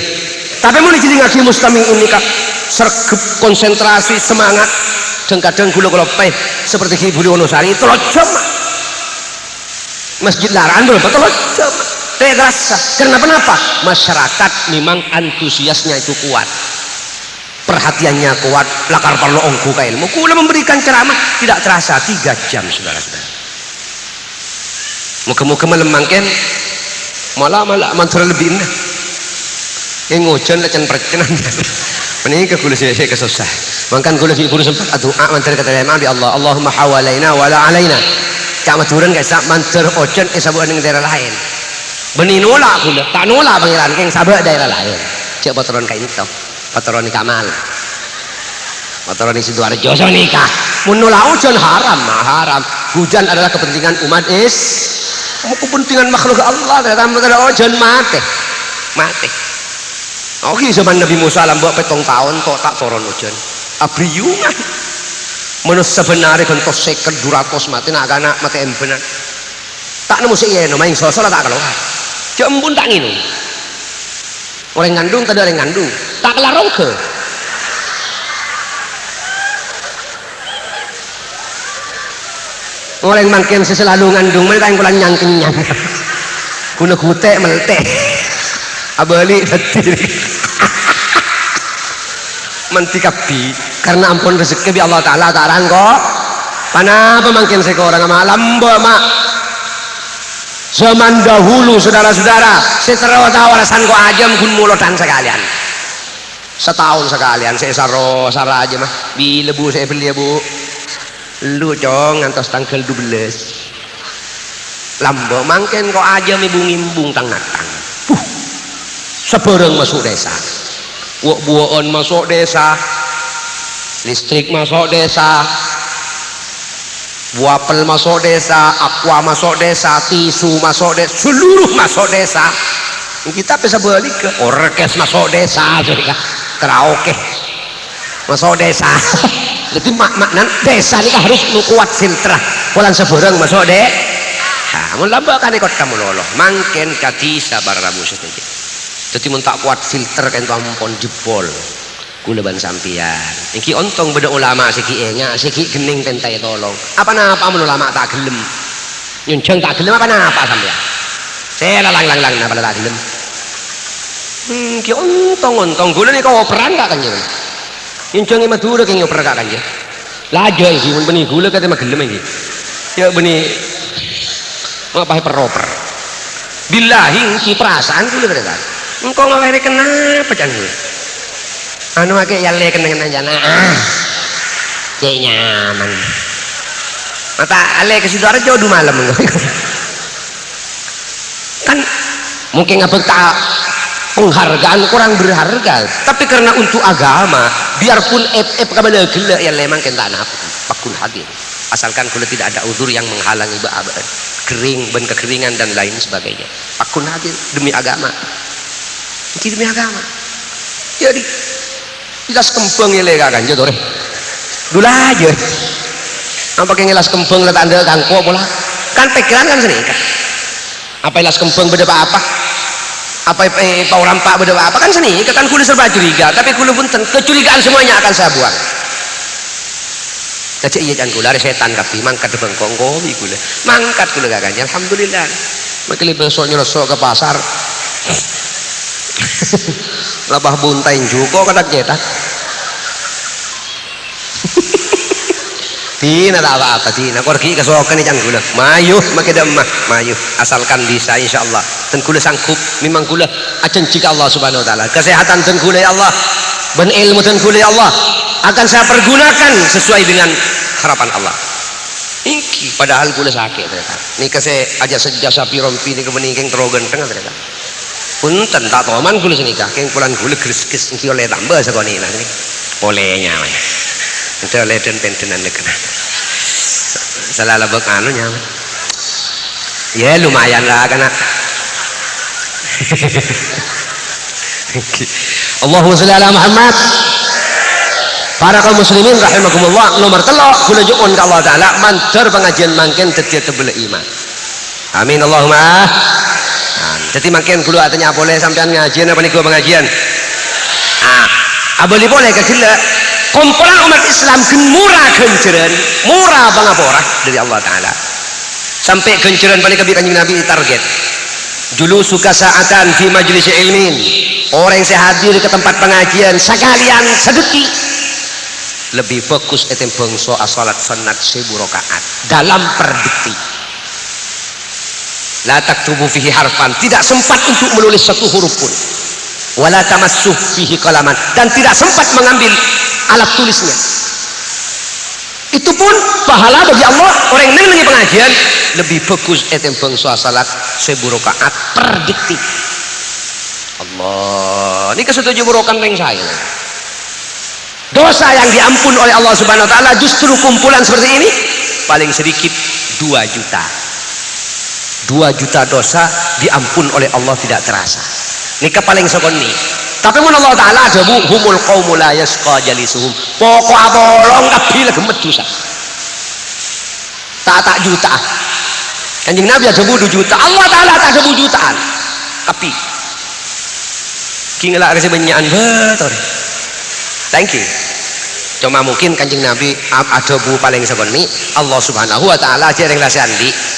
tapi mau jadi ngaji mustami ini kak sergep konsentrasi semangat dan kadang kula peh seperti Ibu Wonosari telojom masjid larangan dulu telojom kayak rasa kenapa masyarakat memang antusiasnya itu kuat perhatiannya kuat lakar perlu ongku ke ilmu kula memberikan ceramah tidak terasa 3 jam saudara-saudara muka-muka melemangkan malah mantra lebih indah yang ngojan lecan percenan ini ke gula saya kesusah makan gula fi guru sempat doa mantra kata lema di Allah Allahumma hawalaina wala alaina cak maturan guys mantra ojan sabuan dengan daerah lain benih nolak gula tak nolak pangeran yang sabar daerah lain cak patron kayak itu patron nikah mal patron di Sidoarjo nikah menolak ojan haram hujan adalah kepentingan umat kepentingan makhluk Allah ternyata ojan mati oke zaman Nabi Musa lambok 7 tahun kok tak turun ojan abriungan menurut sebenarnya bentuk seket 200 mati nak anak mati benar tak nemu sih ya main sosok tak keluar jempun tak nginum orang ngandung tadi orang ngandung tak kelarong ke orang makin selalu ngandung mereka yang kurang nyangkenyang guna kutek melte abali dati mentikapi karena ampun rezeki bi Allah Ta'ala tarang kok panapa makin sekorang sama lambo mak Zaman dahulu saudara-saudara, setelah warasan kok ajam kun mulotan sekalian. Setahun sekalian saya sara aja mah. Bila bu saya beli ya bu. Lu cong ngantos tanggal 12. Lambok mangken kok ajam ibu ngimbung tang-tang. Sebarang masuk desa. Buah-buahan masuk desa. Listrik masuk desa. Wapel masuk desa, aqua masuk desa, tisu masuk desa, seluruh masuk desa. Kita bisa balik ke orkes masuk desa, jadi karaoke masuk desa. Jadi makna desa ini harus kuat filter. Pulang seberang masuk deh. Nah, melambangkan ikut kamu loloh. Mangken kati sabar rabu sedikit. Jadi mun tak kuat filter kan ampun jebol. Kula ban sampian iki ontong beda ulama siki enya siki gening pentai tolong apa napa mun ulama tak gelem nyunceng tak gelem apa napa sampean saya lang napa tak gelem ki ontong kula nika operan gak kanjeng nyunceng Madura ki oper gak kanjeng lajo iki mun beni kula kate gelem iki ya beni apa peroper billahi ki perasaan kula kata engko ngawere kenapa jan anu ake yang le kenangan aja cek nyaman mata ale ke Sidoarjo du malam kan mungkin ngapa tak penghargaan kurang berharga tapi karena untuk agama biarpun kepada gila yang memang kena pakun hadir asalkan kalau tidak ada udzur yang menghalangi kering ben kekeringan dan lain sebagainya pakun hadir demi agama demi agama jadi ilas kembang ya lega kan jatuh deh dulu aja apa yang ilas kembang lihat anda kangko pola kan pikiran kan sini kan apa ilas kembang beda apa pau rampak beda apa kan sini kan kulit serba curiga tapi kulit pun kecurigaan semuanya akan saya buang kecil iya jangan kulit ada setan tapi mangkat bengkong kopi kulit mangkat kulit gak ganjil alhamdulillah makanya besok nyerosok ke pasar labah buntain juga kadak cetak tina tak apa-apa tina korki kesokan ikan gula mayu makedam mayu asalkan bisa insyaallah dan gula sanggup memang gula acan jika Allah subhanahu wa ta'ala kesehatan dan gula ya Allah ben ilmu dan gula ya Allah akan saya pergunakan sesuai dengan harapan Allah iki padahal gula sakit ternyata ini kasih aja sejasa pirompi ini kemeningking terogan tengah ternyata punten tak toman kula senika keng pulan kula gres-gres iki oleh tambah sakoni nang olehnya man ente oleh den pentenan lekena salah lebek anu nyaman ya lumayan lah kana Allahumma sholli ala Muhammad para kaum muslimin rahimakumullah nomor 3 kula juun ka Allah taala mantar pengajian mangken dadi tebel iman amin Allahumma jadi makin kulo artinya boleh sampean ngajian apa nih pengajian boleh ke gila kumpulan umat Islam murah genceran murah bangaporah dari Allah Ta'ala sampai genceran balik ke kanjeng Nabi target dulu suka saatan fi majlis ilmin orang yang hadir ke tempat pengajian sekalian sedeki lebih fokus etem bangsa salat sunat 1000 rakaat dalam per detik la taktubu fihi harfan tidak sempat untuk menulis satu huruf pun wala tamassuh fihi qalaman dan tidak sempat mengambil alat tulisnya itu pun pahala bagi Allah orang yang nengi pengajian lebih bagus etem bangsa salat 1000 rakaat per detik Allah ini kesetuju burokan ring saya dosa yang diampun oleh Allah subhanahu wa ta'ala justru kumpulan seperti ini paling sedikit 2 juta 2 juta dosa diampun oleh Allah tidak terasa ini paling sokoni tapi mun Allah Ta'ala ada humul qawmu la yasqa jalisuhum pokok abolong kabila gemet dosa tak juta kanjeng Nabi ada 2 juta Allah Ta'ala tak ada 2 jutaan tapi kingelak kasih banyakan betul thank you cuma mungkin kanjeng Nabi ada paling sokoni Allah Subhanahu wa Ta'ala aja yang lasih andi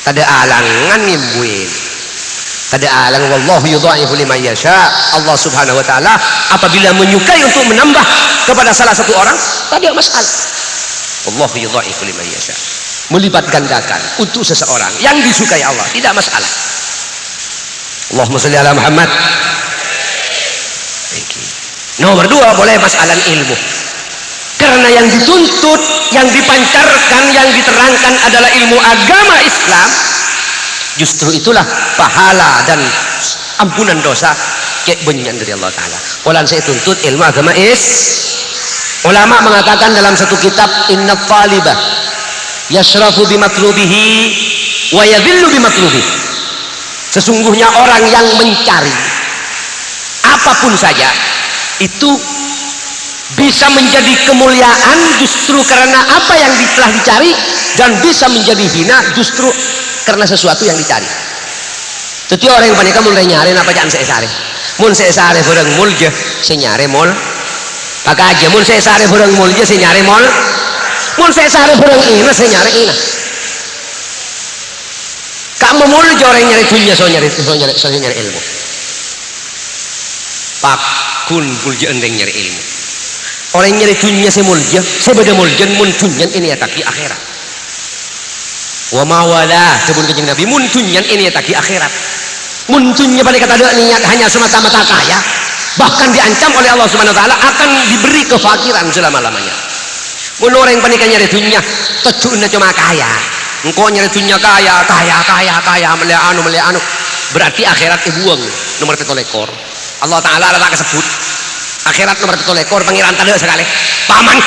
tada alangan nyembuhin tada alang wallahu yudha'ifu liman yasha Allah subhanahu wa ta'ala apabila menyukai untuk menambah kepada salah satu orang tak ada masalah wallahu yudha'ifu liman yasha melipat gandakan untuk seseorang yang disukai Allah, tidak masalah. Allahumma sholli ala Muhammad. Nomor 2, boleh masalah ilmu, karena yang dituntut, yang dipancarkan, yang diterangkan adalah ilmu agama Islam. Justru itulah pahala dan ampunan dosa kayak benyan dari Allah Ta'ala. Polan saya tuntut ilmu agama ulama mengatakan dalam satu kitab, inna talibah yashrafu bimatlubihi wa yadhillu bimatlubihi. Sesungguhnya orang yang mencari apapun saja itu bisa menjadi kemuliaan justru karena apa yang telah dicari, dan bisa menjadi hina justru karena sesuatu yang dicari. Jadi orang yang panika mulai nyari apa jangan saya sare. Mun saya sare bareng mul je, saya nyari mul. Pakai aja mun saya sare bareng mul je, saya nyari mul. Mun saya sare bareng ina, saya nyari ina. Kamu mul je orang nyari dunia, so nyari ilmu. Pak kun bulje endeng nyari ilmu. Orang nyari dunia saya mulja, saya beda mulja mun dunia ini ya taki akhirat. Wa mawala sebut kanjeng Nabi, mun dunia ini ya taki akhirat. Mun dunia pada kata ada niat hanya semata-mata kaya, bahkan diancam oleh Allah Subhanahu wa taala akan diberi kefakiran selama-lamanya. Mun orang yang panik nyari dunia, tejuna cuma kaya. Engkau nyari dunia kaya, melia anu, berarti akhirat buang nomor 7 ekor. Allah Ta'ala tak kesebut akhirat nomor 7 ekor pangeran tadi sekali paman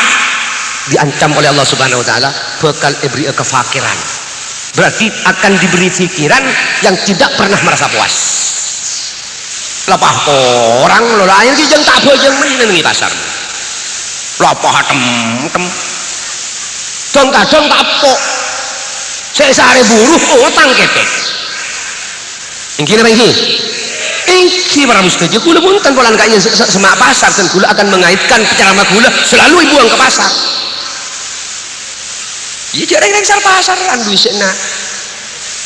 diancam oleh Allah Subhanahu wa taala bakal diberi kefakiran, berarti akan diberi pikiran yang tidak pernah merasa puas. Lapah orang lo lain ki jeung tak bojeng meneng ngi pasar lapah tem dong kadang tapok saya sehari buruh utang ketek ingki apa ingki para mustaja gula punten polan kayaknya semak pasar dan gula akan mengaitkan penceramah gula selalu buang ke pasar. Ya jarang rengsar pasar andu isena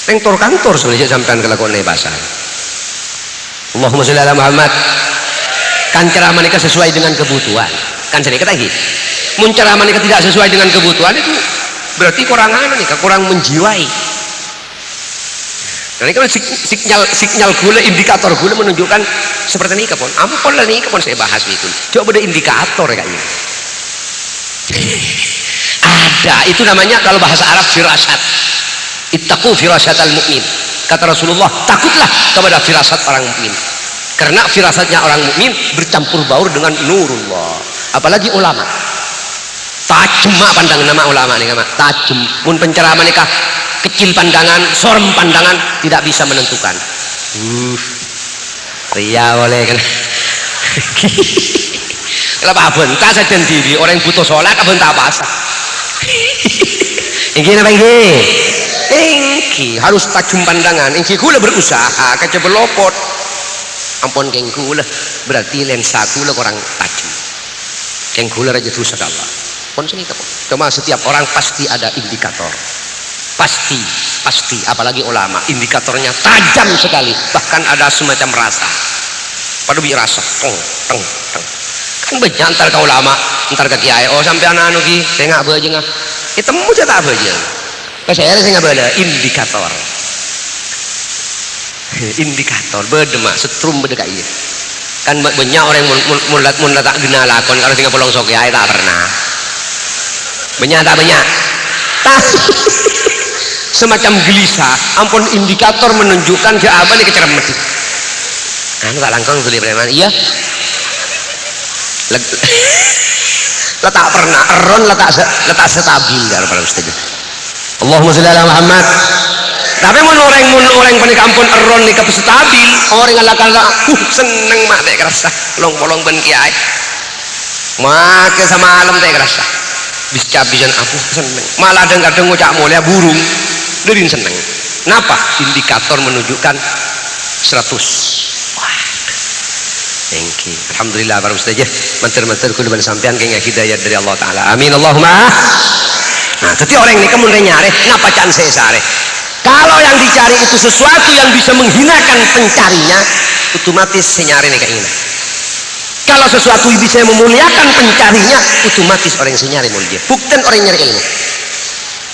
neng tor kantor sebenarnya sampean kelakuan di pasar. Allahumma sholli ala Muhammad. Kan ceramah nikah sesuai dengan kebutuhan kan saya kata gitu. Mun ceramah nikah tidak sesuai dengan kebutuhan itu berarti kurang nikah, kurang menjiwai. Nah, ini kan sinyal gula, indikator gula menunjukkan seperti ini kapon. Ampun lah nih kapon saya bahas itu. Coba ada indikator kayaknya. Ada, itu namanya kalau bahasa Arab firasat. Ittaqu firasatal mu'min. Kata Rasulullah, takutlah kepada firasat orang mukmin. Karena firasatnya orang mukmin bercampur baur dengan nurullah. Apalagi ulama. Tajam pandangan nama ulama nih, tajam. Mun penceramah nikah kecil pandangan, sorem pandangan, tidak bisa menentukan. Ria boleh kan? Kenapa bentar saja diri orang butuh sholat, bentar basah. Ingki apa ingki? Ingki harus tajam pandangan. Ingki gula berusaha, kaca berlopot. Ampun keng gula, berarti lensa gula kurang tajam. Keng gula raja dosa Allah. Pun sini kapon. Cuma setiap orang pasti ada indikator. Pasti apalagi ulama indikatornya tajam sekali, bahkan ada semacam rasa pada bi rasa teng kan banyak antar ke ulama antar ke kiai sampai anak ki saya nggak bejeng kita mau tak bejeng saya nggak bela indikator berdemak setrum berdekai kan banyak orang yang tak guna lakon kalau tinggal pulang sok kiai tak pernah banyak semacam gelisah, ampun indikator menunjukkan ke apa nih keceremet. Anu tak langkong beli preman, iya. Letak pernah, eron letak stabil kalau para ustaz. Allahumma sholli ala Muhammad. Tapi mun orang panik ampun eron nih kep stabil, orang ala seneng mak teh kerasa, long-polong ben kiai. Make sama alam teh kerasa. Bisa-bisan aku seneng, malah kadang ngucap mulia burung dari seneng. Kenapa? Indikator menunjukkan 100. Wah, thank you. Alhamdulillah para ustaz ya, manter-manter kudu ben sampean kenging hidayah dari Allah Taala. Amin Allahumma. Nah, jadi orang ini kemudian nyari, ngapa can saya sare? Kalau yang dicari itu sesuatu yang bisa menghinakan pencarinya, otomatis saya nyari nih keinginan. Kalau sesuatu bisa memuliakan pencarinya, otomatis orang yang nyari mulia. Bukan orang yang nyari ilmu.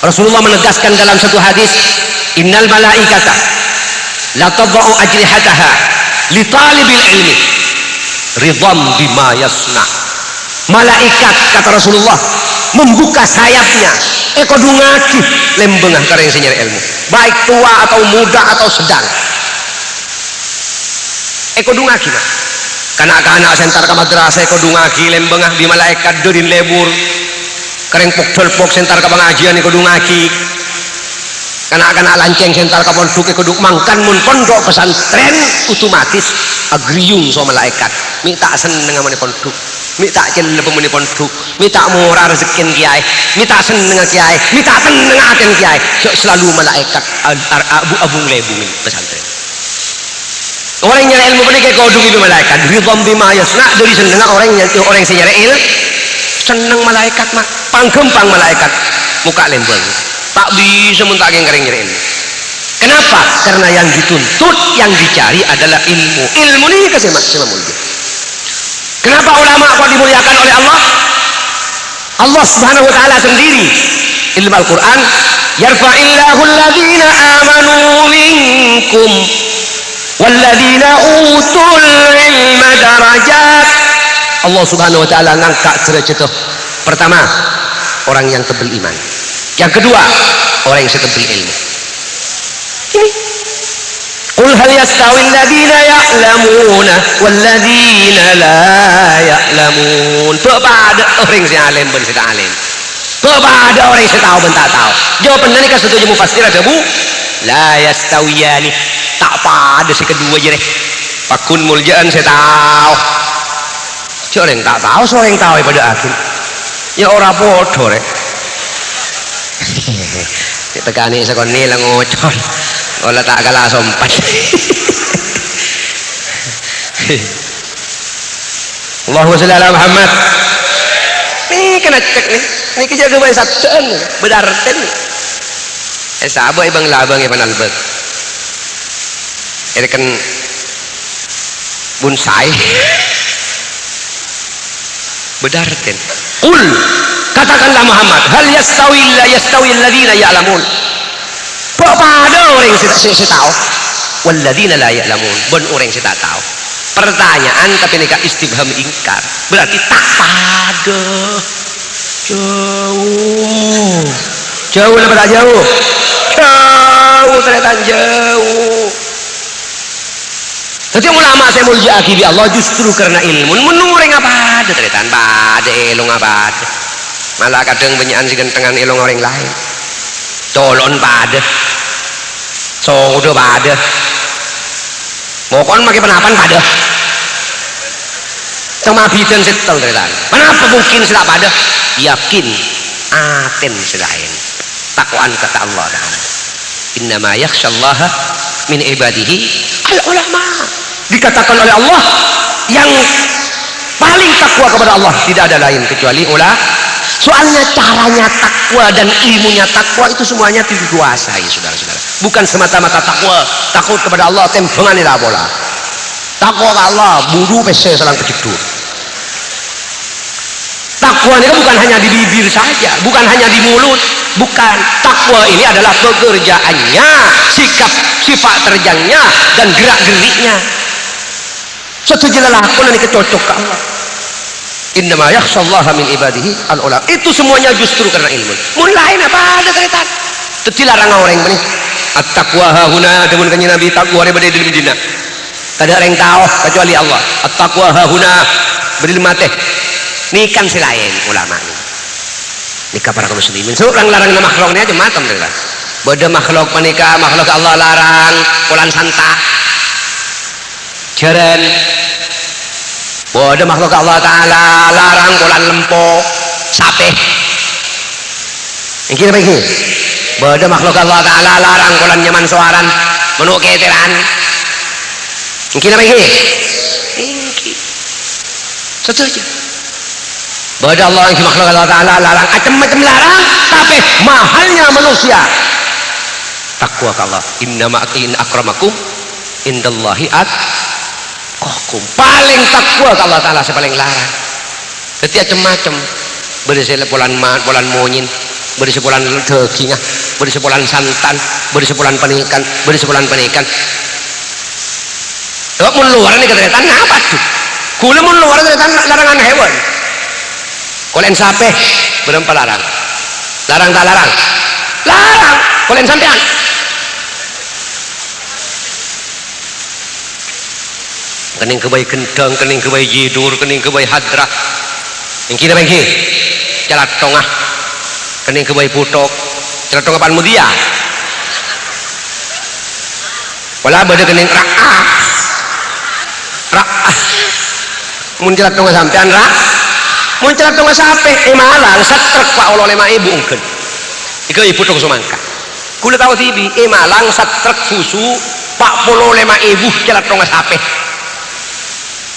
Rasulullah menegaskan dalam satu hadis, innal malaikata la tadau ajrihataha li talibil ilmi ridham bima yasna. Malaikat, kata Rasulullah, membuka sayapnya ekodungaki lembengah karena yang senyari ilmu, baik tua atau muda atau sedang. Ekodungaki mah kanak-kanak sentar ka madrasah ekodungaki lembengah di malaikat deurin lebur kareng pok sentar ka pengajian ekodungaki, kanak-kanak lanceng sentar ka pondok ekodung mangkan mun pondok pesantren otomatis agriung so malaikat minta seneng amane pondok, minta celep amane pondok, minta murah rezeki kiai, minta seneng kiai, minta seneng aten kiai, selalu malaikat abu-abung lebung pesantren. Orang yang nyari ilmu ini kayak kodung itu malaikat ridham bima yasna, dari seneng orang yang nyari ilmu seneng malaikat mah panggempang malaikat muka lembeng tak bisa muntah yang kering nyari ilmu. Kenapa? Karena yang dituntut, yang dicari adalah ilmu. Ilmu ini kasih mulia. Kenapa ulama kok dimuliakan oleh Allah? Allah Subhanahu wa taala sendiri ilmu Al-Qur'an, yarfa'illahu alladhina amanu minkum walladzina utul ilma darajat. Allah Subhanahu wa taala ngangkat derajat pertama orang yang tebel iman, yang kedua orang yang setebel ilmu. Ini qul hal yastawi alladzina ya'lamuna walladzina la ya'lamun. Kepada orang yang alim ben sita alim, kepada orang yang tahu ben tak tahu. Jawaban ini kan setuju mufassir ada bu, la yastawiyani, tak pada si kedua je deh. Pakun muljaan saya tahu, orang tak tahu seorang yang tahu pada akhir ya orang bodoh rek. Tekani sekon ni lah ngocor olah tak kalah sompat. Allahumma sholli ala Muhammad. Ni kena cek ni kejaga bae sabdan bedarten. Sahabat ibang labang ibang albert. Ini kan bonsai bedarten. Qul, katakanlah Muhammad, hal yastawi alladzina ya'lamun. Pada orang yang saya tahu, walladzina la ya'lamun, bon orang yang saya tahu. Pertanyaan tapi ini istifham ingkar, berarti tak pada. Jauh lah tak jauh, ternyata jauh. Jadi ulama saya mulia akibi Allah justru karena ilmu menureng apa ada ternyata pada elong apa ada, malah kadang banyakan si gentengan elong orang lain colon pada so udah pada mokon pakai penapan pada cuma bidan setel ternyata kenapa mungkin sudah pada yakin aten selain takwaan kata Allah Ta'ala innama yakhsyallaha min ibadihi al-ulama. Dikatakan oleh Allah yang paling takwa kepada Allah tidak ada lain kecuali ulama. Soalnya caranya takwa dan ilmunya takwa itu semuanya dikuasai saudara-saudara, bukan semata-mata takwa takut kepada Allah tempengan tidak bola. Takwa ke Allah buru pese selang kejedur. Takwa ini bukan hanya di bibir saja, bukan hanya di mulut, bukan. Takwa ini adalah pekerjaannya, sikap sifat terjangnya dan gerak-geriknya. Setuju lelakon ini kecocok ke Allah. Innama yakhsyallaha min ibadihi al-ulama. Itu semuanya justru karena ilmu. Mulai apa ada cerita? Dilarang orang ini. At-taqwa hahuna, demun kanjeng Nabi takwa daripada di Madinah. Tidak ada yang tahu kecuali Allah. At-taqwa hahuna berdil mate. Ini kan selain ulama ini. Nikah para kaum muslimin. Seorang larang makhluknya aja matam cerita. Beda makhluk menikah, makhluk Allah larang, pulan santa. Jaren. Beda makhluk Allah Ta'ala larang pulan lempo, sape. Yang kira begini. Beda makhluk Allah Ta'ala larang pulan nyaman suaran, menuk keteran. Yang kira begini. Ini. Setuju. Beda Allah yang makhluk Allah Ta'ala larang, macam-macam larang, tapi mahalnya manusia. Takwa ke Allah. Innama akramakum indallahi atqakum. Paling takwa ke Allah Ta'ala sepaling larang. Jadi macam-macam. Bersele polan monyin, beri sebulan daging, beri sebulan santan, beri sebulan penikan, beri sebulan penikan. Mun luar ini keteretan apa tuh? Kula mun luar keteretan larangan hewan. Kolen sape berempat larang. Larang tak larang? Larang. Kolen sampean. Kening kebayi gendeng, kening kebayi jidur, kening kebayi hadrah. Yang kita bagi jalat tongah, kening kebayi putok, jalat tongah pan mudia. Wala bade kening ra'ah, ra'ah. Mun jalat tongah sampean mun jalat tongah sape, malang satrek pak Allah 5.000 ungkeun. Ika ibu putok semangka. Kula tahu tibi, malang satrek susu 45.000 jalat tongah sape.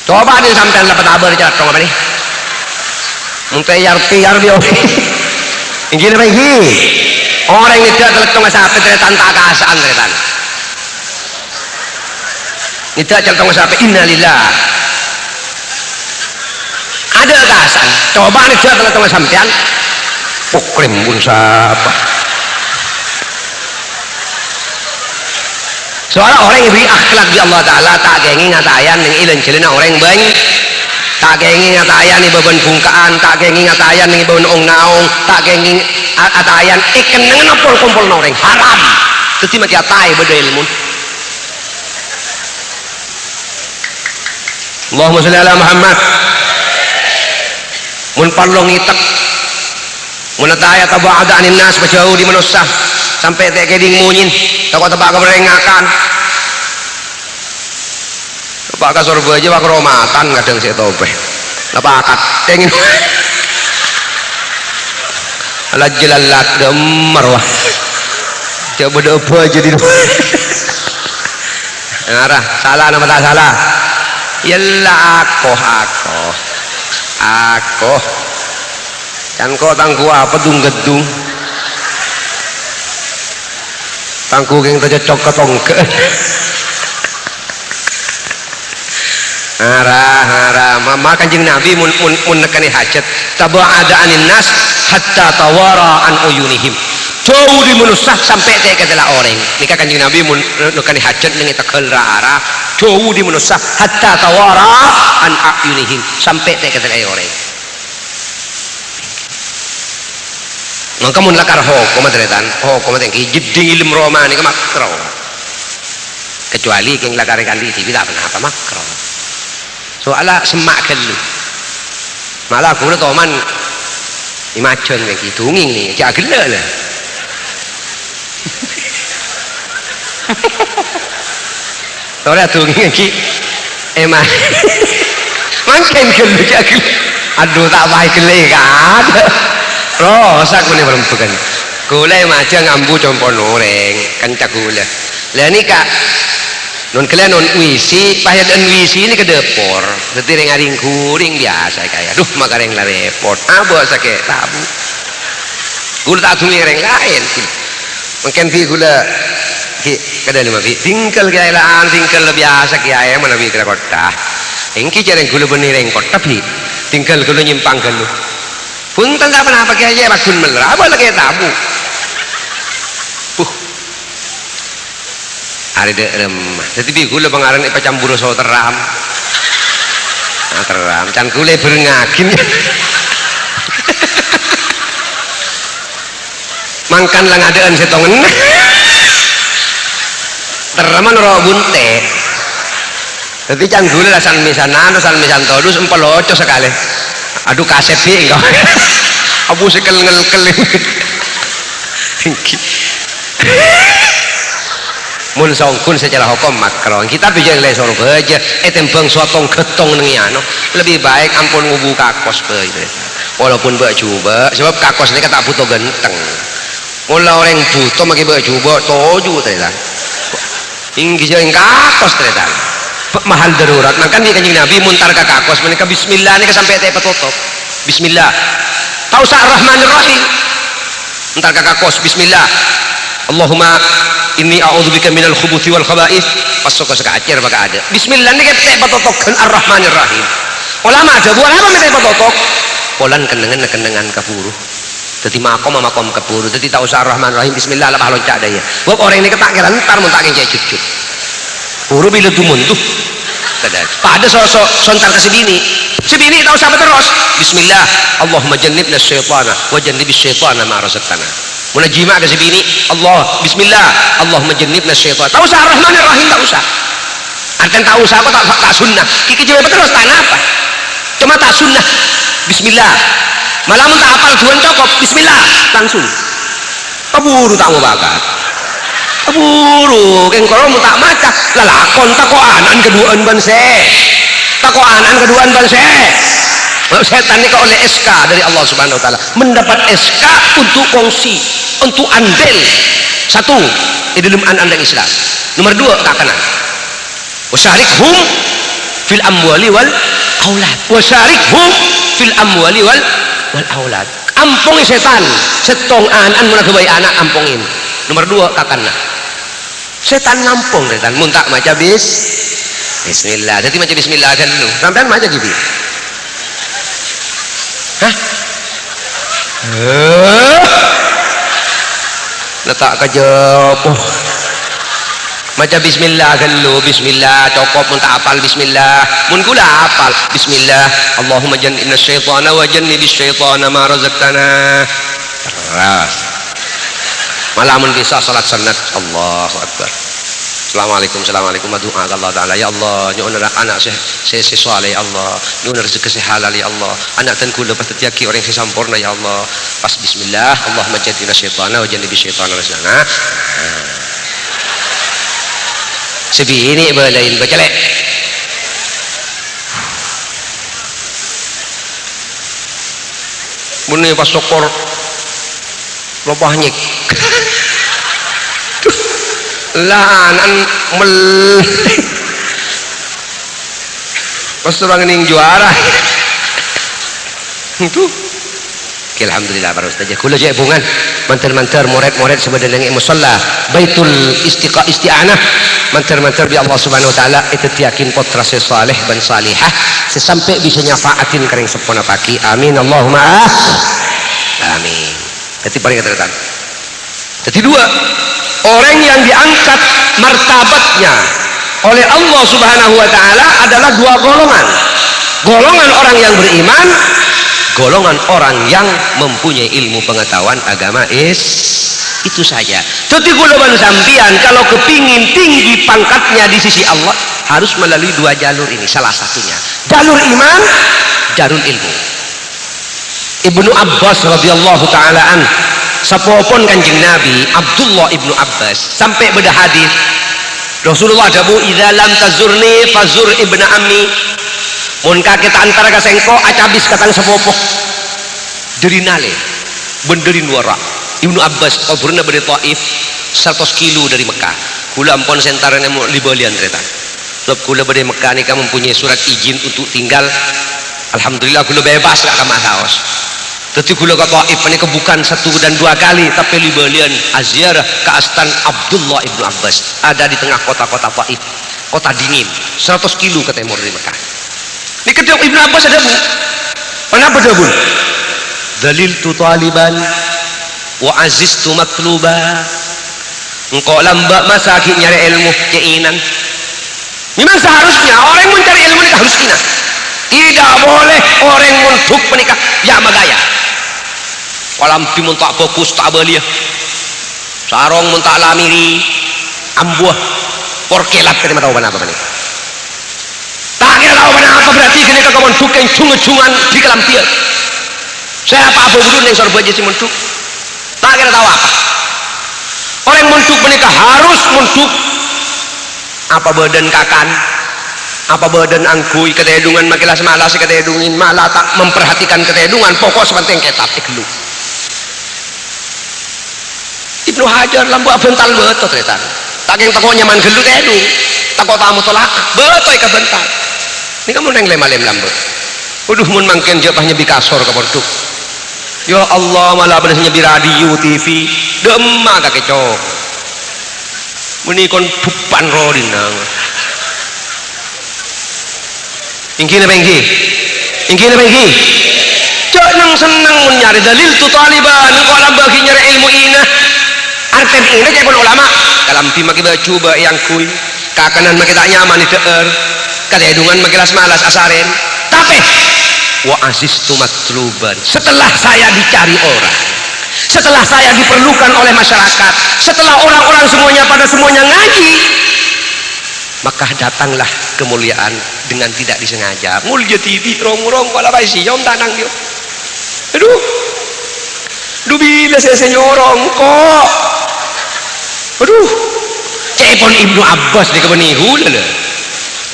Coba nih sampean dapat kabar jalat tongah apa nih? Muntayar tiar dia. Ini lagi. Orang ini tidak tongah sapi teretan tak kasaan teretan. Ini tidak tongah sapi innalillah. Ada kasaan. Coba nih tidak tongah sampean. Pokrim pun siapa? Soalnya orang yang beri akhlak di Allah Ta'ala tak gengi ngatayan yang ilan celina orang banyak tak gengi ngatayan ni beban bungkaan tak gengi ngatayan ni beban ong-naong tak gengi ngatayan kenangan kumpul orang haram itu mati atai beda ilmu. Allahumma sholli ala Muhammad. Mun parlong itak mun ataya taba'ada anin nas bajauh di manusia sampai tak keding munyin takut tebak keberengakan tebak kasur aja pak romatan kadang saya tope lepakat ingin ala jelalat gemar wah coba doa aja di ngarah salah nama tak salah yalah aku kan kau tangku apa gedung tangku yang tercocok ke tongke arah mama kanjeng Nabi mun nekani hajat taba'ada anin nas hatta tawara an uyunihim jauh di manusia sampai teh katalah orang nikah kanjeng Nabi mun nekani hajat nengi tekel arah jauh di manusia hatta tawara an uyunihim sampai teh katalah orang. Maka mun lakar hukum teretan hukum tengki jeding ilmu romani ke makro kecuali keng lakar ikan di TV tak pernah apa makro soalnya semak kelu malah aku udah toman imacun kayak gitu nging nih cak gila lah soalnya tuh nging emang makin gelu cak gila aduh tak baik gila kan rosak punya perempuan gula macam ngambu compon orang kencak gula lah ni kak non kalian non wisi payah dan wisi ini ke depor setireng aring kuring biasa kayak aduh makareng lah repot abu sakit tabu gula tak tunggu yang lain mungkin vi gula kada lima vi tinggal kailaan tinggal biasa kiai mana vi kira kota engki jarang gula benireng kota vi tinggal gula nyimpang gulu punten tak pernah pakai aja bakun meler apa lagi tabu hari dek remah jadi gula pengaran ipa campur so teram teram can gula berengakin mangkan lang adaan setongen teraman roh bunte jadi can gula san misanan san misan todus empoloco sekali aduh kaset sih enggak abu sekel mun songkun secara hukum makro kita tujuan le surga aja tembang sotong getong nengiano lebih baik ampun ngubu kakos walaupun bak coba sebab kakos ini kata butuh genteng mula orang butuh maki bak coba toju ternyata inggi jaring kakos ternyata mahal darurat makan di kanjeng Nabi muntar ke kakos menika bismillah ini sampai teh petutup bismillah tahu ar-Rahmanir Rahim muntar ke kakos bismillah Allahumma inni a'udzubika minal khubuthi wal khaba'ith pasok ke sekacir baka ada bismillah ini teh petutup kan ar-Rahmanir Rahim ulama ada buat apa teh petutup polan kendengan kafuru Jadi makom kepuru. Jadi tak usah Rahman-Rahim Bismillah lah loncat daya. Buat orang ini ketak kira ntar mun tak ngejek cucut. Puru bila tumun tuh. Pada sosok sontar ke sebini tak usah terus. Bismillah Allahumma jannibna syaitana wa jannibis syaitana ma razaqtana. Mula jima ke sebini Allah Bismillah Allahumma jannibna syaitana. Tak usah Rahman-Rahim tak usah. Artian tak usah apa tak sunnah. Kiki jawab terus tak apa. Cuma tak sunnah. Bismillah. Malah mun tak hafal Tuhan cokop Bismillah langsung. Keburu tak mau bakat. Keburu keng kalau mau tak maca lalakon takoanan keduaan banse. Takoanan keduaan banse. Setan ini oleh SK dari Allah Subhanahu wa taala mendapat SK untuk kongsi, untuk andil. Satu, di dalam andang Islam. Nomor dua, tak kenal. Wasyarikhum fil amwali wal aulad. Wasyarikhum fil amwali wal aulad. Ampung setan, setong anan mun kebaik anak ampungin. Nomor dua, kakana. Setan ngampung setan mun tak maca bismillah. Jadi maca bismillah kan dulu. Sampean maca gitu. Hah? Letak kejopoh. Maca bismillah kan lu, bismillah cokop mun tak hafal bismillah. Mun kula hafal bismillah Allahumma jannibna syaitana wa jannibis syaitana ma razaqtana. Terus. Malah mun bisa salat sunat Allahu akbar. Assalamualaikum doa Allah taala ya Allah nyuwun anak saya saleh ya Allah nyuwun rezeki halal ya Allah anak tan kula patut yaki orang yang sempurna ya Allah pas bismillah Allahumma jannibna syaitana wa jannibis syaitana razaqna. Sebi ini balain bacelek bunyi pas sokor lopahnyik lahanan pas orang ini juara itu alhamdulillah para ustaz kula je bungan mantar-mantar murid-murid sebenarnya musalla baitul isti'anah mantar-mantar bi Allah Subhanahu wa taala itu yakin putra saleh dan salihah sesampai bisa nyafaatin kering sepona pagi amin Allahumma amin. Jadi paling katakan jadi dua orang yang diangkat martabatnya oleh Allah Subhanahu wa taala adalah dua golongan orang yang beriman, golongan orang yang mempunyai ilmu pengetahuan agama itu saja. Jadi golongan sampian kalau kepingin tinggi pangkatnya di sisi Allah harus melalui dua jalur ini, salah satunya jalur iman, jalur ilmu. Ibnu Abbas radhiyallahu taala an sapopon kanjeng Nabi Abdullah ibnu Abbas sampai beda hadis Rasulullah dabu idza lam tazurni fazur ibnu ammi mun kaget antara kasengko acabis katang sapopo derinale benderin wara Ibnu Abbas kaburna bade Taif 100 kilo dari Mekah kula ampun sentarane mau libalian kereta sebab kula bade Mekah ni kamu mempunyai surat izin untuk tinggal alhamdulillah kula bebas gak kamar haus. Tapi kula ke Taif ini bukan 1 dan 2 kali tapi libalian aziarah ke astan Abdullah ibnu Abbas ada di tengah kota-kota Taif kota dingin 100 kilo ke timur dari Mekah. Ini kedua Ibnu Abbas ada bu kenapa ada bu dalil tu taliban wa aziz tu matluba engkau lambak masa akhir nyari ilmu keinan memang seharusnya orang yang mencari ilmu nikah harus kina tidak boleh orang untuk menikah ya magaya walampi muntak fokus tak belia sarong muntak lamiri ambuah porkelat kena tahu apa ini tak kira tahu apa berarti kena kawan tukang cungan di dalam tiap saya apa dulu yang sorba jadi muntuk tak kira tahu apa orang muntuk menikah harus muntuk apa badan kakan apa badan angkui ketedungan makilas malas ketedungin malah tak memperhatikan ketedungan pokok sepenting ketat iklu Ibnu Hajar lambu bental betul ternyata tak yang toko nyaman gelu tedung toko tamu tolak betul ika bental ini kamu neng lem lambu uduh mun mangken jepahnya bikasor ke pondok ya Allah malah beresnya di radio TV demak kakecok menikon bupan rodinang ingki na bengki cok nang seneng mun nyari dalil tu taliban kok lah bagi nyari ilmu inah arten ini kayak pun ulama dalam pi maki coba yang kui kakanan maki tak nyaman di teer kadedungan maki las malas asaren tapi wa asistu matluban setelah saya dicari orang, setelah saya diperlukan oleh masyarakat, setelah orang-orang semuanya ngaji, maka datanglah kemuliaan dengan tidak disengaja. Mulia titi rong-rong kala bae siyom tanang dia. Aduh. Bila saya nyorong kok. Aduh. Cepon Ibnu Abbas di kebenihu lho.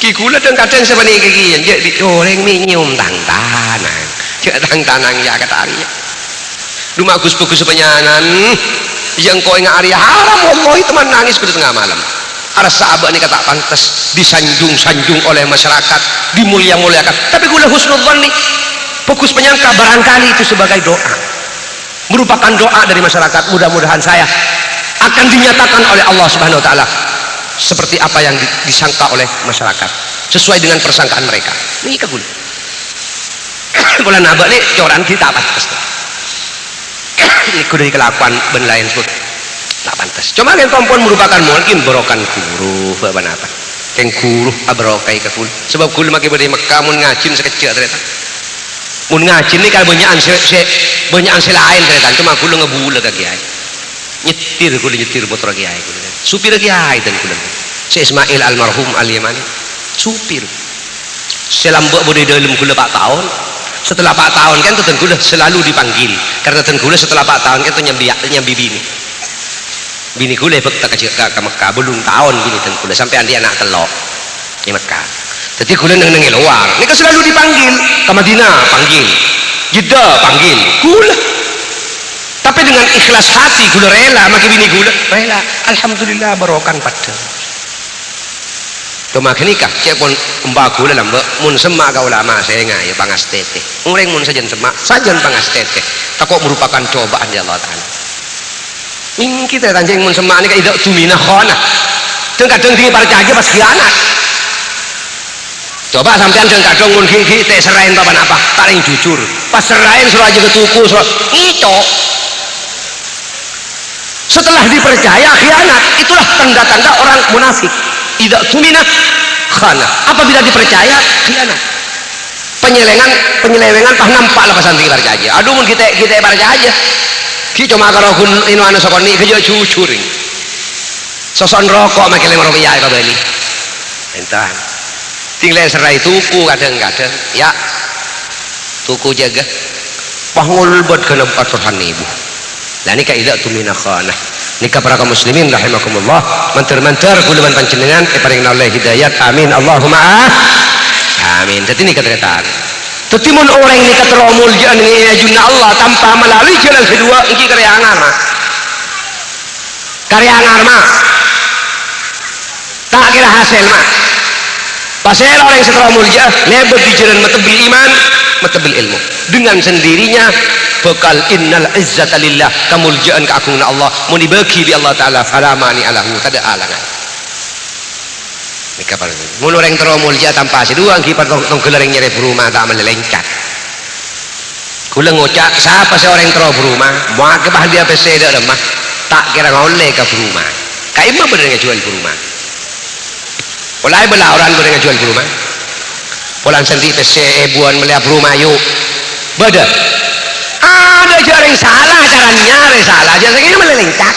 Ki kula teng kadang sabani iki dia digoreng mi nyium tang tanang. Cek tang tanang ya katari. Duma Gus-gus penyanan yang kau ingat hari haram wallahi teman nangis ke tengah malam. Ada sahabat ini kata pantas disanjung-sanjung oleh masyarakat, dimulia-muliakan. Tapi gula husnudzon nih, fokus penyangka barangkali itu sebagai doa, merupakan doa dari masyarakat. Mudah-mudahan saya akan dinyatakan oleh Allah Subhanahu Wa Taala seperti apa yang disangka oleh masyarakat, sesuai dengan persangkaan mereka. Ini kagul. Bulan nabak nih coran kita pantas. Ini kudu kelakuan ben lain pun tak pantas. Cuma yang kompon merupakan mungkin berokan kuruh apa keng kuruh abrokai ke kul sebab kul maki bade Mekah mun ngajin sekecil ternyata mun ngajin ni kalau banyakan lain ternyata cuma kul ngebule ke kiai nyetir motor kiai kul supir kiai dan kul si Ismail almarhum al-Yamani supir selambok bode dalam kul 4 tahun. Setelah 4 tahun kan tuh tengkulah selalu dipanggil karena tengkulah setelah 4 tahun kan tuh nyambi bini kule bekta ke Mekah belum tahun bini tengkulah sampai andi anak telok di Mekah jadi kule neng luar ini kan selalu dipanggil ke Madinah panggil Jeddah panggil kule tapi dengan ikhlas hati kule rela maki bini kule rela alhamdulillah barokan pada cuma kenikah cek pun mbak kula lah mbak mun semak kau lama saya nggak ya pangas tete ngureng mun sajen semak sajen pangas tete tak kok merupakan cobaan ya Allah Ta'ala ini kita tanjeng mun semak ini kayak tidak tumina khona kadang tinggi parjagi pas khianat coba sampean kadang mun gigi teh serain papan apa paling jujur pas serain suruh aja ke tuku suruh itu setelah dipercaya khianat itulah tanda-tanda orang munafik. Tidak tumina khana apabila dipercaya khianat penyelewengan pah nampak lepasan tinggi barjaja aduh mun kita barjaja kita cuma kalau kun inu anu sokoni kerja cucuring soson rokok makin 5 rupiah ya beli entah tinggal serai tuku kadang-kadang ya tuku jaga pah ngulbot ke 400 ribu lah ini kaidah tumina khana nikah para kaum muslimin rahimakumullah mantar kula man panjenengan paringna Allah hidayat amin Allahumma amin. Jadi nikah tretan tetimun orang nikah teromul jangan junna Allah tanpa melalui jalan kedua iki karya angar mah tak kira hasil mah pasal orang setelah mulja lebet di jalan matabil iman matabil ilmu dengan sendirinya bakal innal izzata lillah kemuliaan keagungan Allah mau dibagi di Allah Ta'ala falamani alahu tak ada alangan nikah pada mun orang teromulja tanpa seduang kipat tong gelereng nyere rumah tak melelengkat kula ngocak siapa seorang tero rumah mau kebah dia pese dak remah tak kira ngoleh ke rumah kai mah bener jual rumah mulai belah orang bener jual rumah polan senti pese buan melihat rumah yuk beda ada jaring salah caranya salah jangan ini melelencak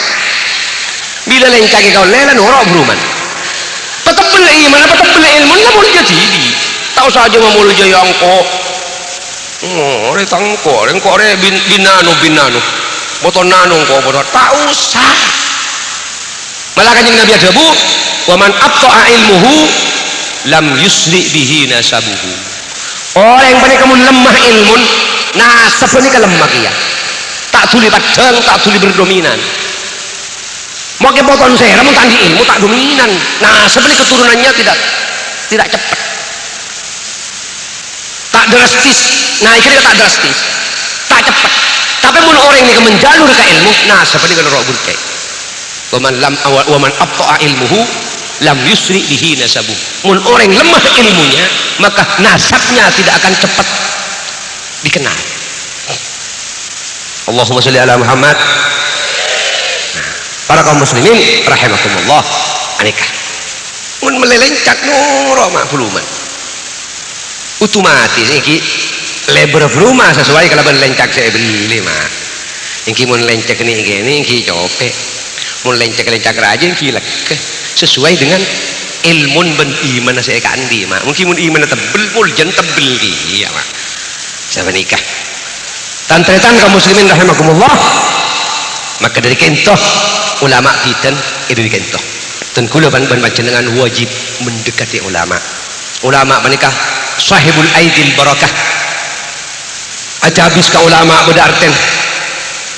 bila lencak kau lelan orang beruman tetap beli iman tetap beli ilmu lah mau jadi tahu saja mau mulai yang kok orang tangko orang kok orang binanu motor nanu kok motor tak usah malah kanjeng Nabi ada bu waman abta'a ilmuhu lam yusri bihi nasabuhu orang yang paling kamu lemah ilmun nasab ini kelemah ya tak tuli padang tak tuli berdominan mau ke potong saya namun tandi ilmu tak dominan nasab ini keturunannya tidak cepat tak drastis nah ini tak drastis tak cepat tapi mun orang ini menjalur ke ilmu nasab ini kan roh burke waman abta'a ilmuhu lam yusri bihi nasabuh mun orang lemah ilmunya maka nasabnya tidak akan cepat dikenal Allahumma sholli ala Muhammad. Para kaum muslimin rahimakumullah, aneka mun melelencak nuro makluman otomatis iki lebar rumah sesuai kalau lencak saya beli mah iki mun lencak ini iki copek mun lencak rajin ki sesuai dengan ilmun ben iman saya kandi mah mungkin mun iman tebel puljan tebel ki ya mah saya menikah tantretan kaum muslimin rahimakumullah. Maka dari kentoh ulama kita itu dari kentoh dan kula panjenengan wajib mendekati ulama menikah sahibul aidil barakah aja habis ke ulama berarten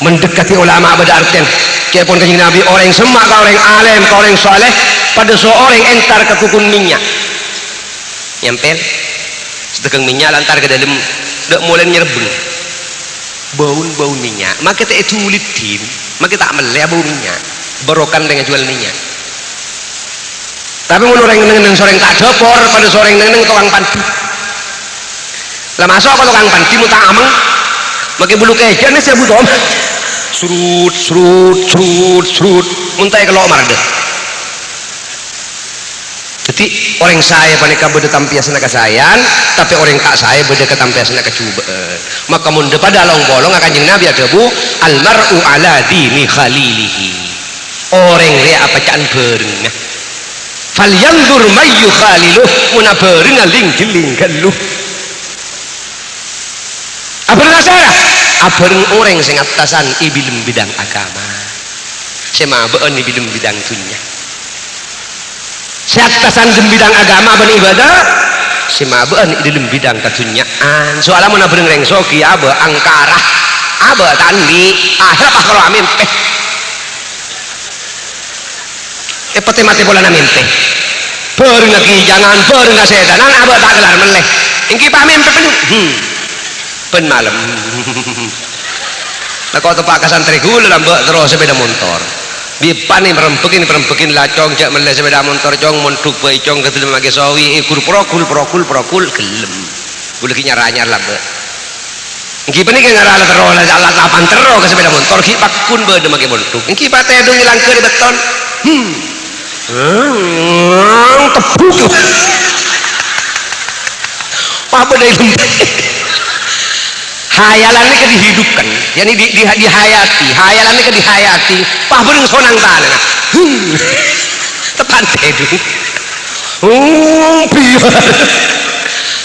mendekati ulama berarten kiapun kanjeng Nabi orang semak ka orang alim ka orang saleh pada seorang entar ke kukun minyak nyempel sedekeng minyak lantar ke dalam dak mulai nyerbeng bau minyak maka tak itu ulitin maka tak meleh bau minyak berokan dengan jual minyak tapi menurut orang soreng tak dopor pada soreng neng tukang panti lah masuk apa tukang panti mu tak ameng maka bulu kejan ini saya butuh serut muntai kalau omar deh jadi orang saya panika beda tampiasana kesayan tapi orang tak saya beda ketampiasana kecuba maka mun pada long-bolong akan jeung Nabi ada bu almar'u ala dini khalilihi orang ria apa can beureng falyanzur may yukhaliluh mun beureng ling-ling galuh abeureng asara abeureng orang sing atasan ibilem bidang agama semabeun ibilem bidang dunya siatasan di bidang agama ben ibadah simabeun di dalam bidang katunyaan soalnya mun beureng rengsoki abe angkarah abe tandi akhir apa kalau amin pete mati bola mimpi beureng lagi jangan beureng sedanan abe tak gelar meleh engki pamim pepenuh ben malam lah kok tepak kasantri kula mbok terus sepeda motor bipani merempekin lacong jak meleh sepeda motor cong monduk bae cong ketul make sawi ikur prokul gelem boleh ki nyaranyar lah be engki pani ke nyara terus alat lapan terus ke sepeda motor ki pakun be de make monduk engki pate dong ilang ke beton tepuk apa deh hayalannya ke dihidupkan yani dihayati hayalannya ke dihayati pah beureng sonang tanah tepan tedu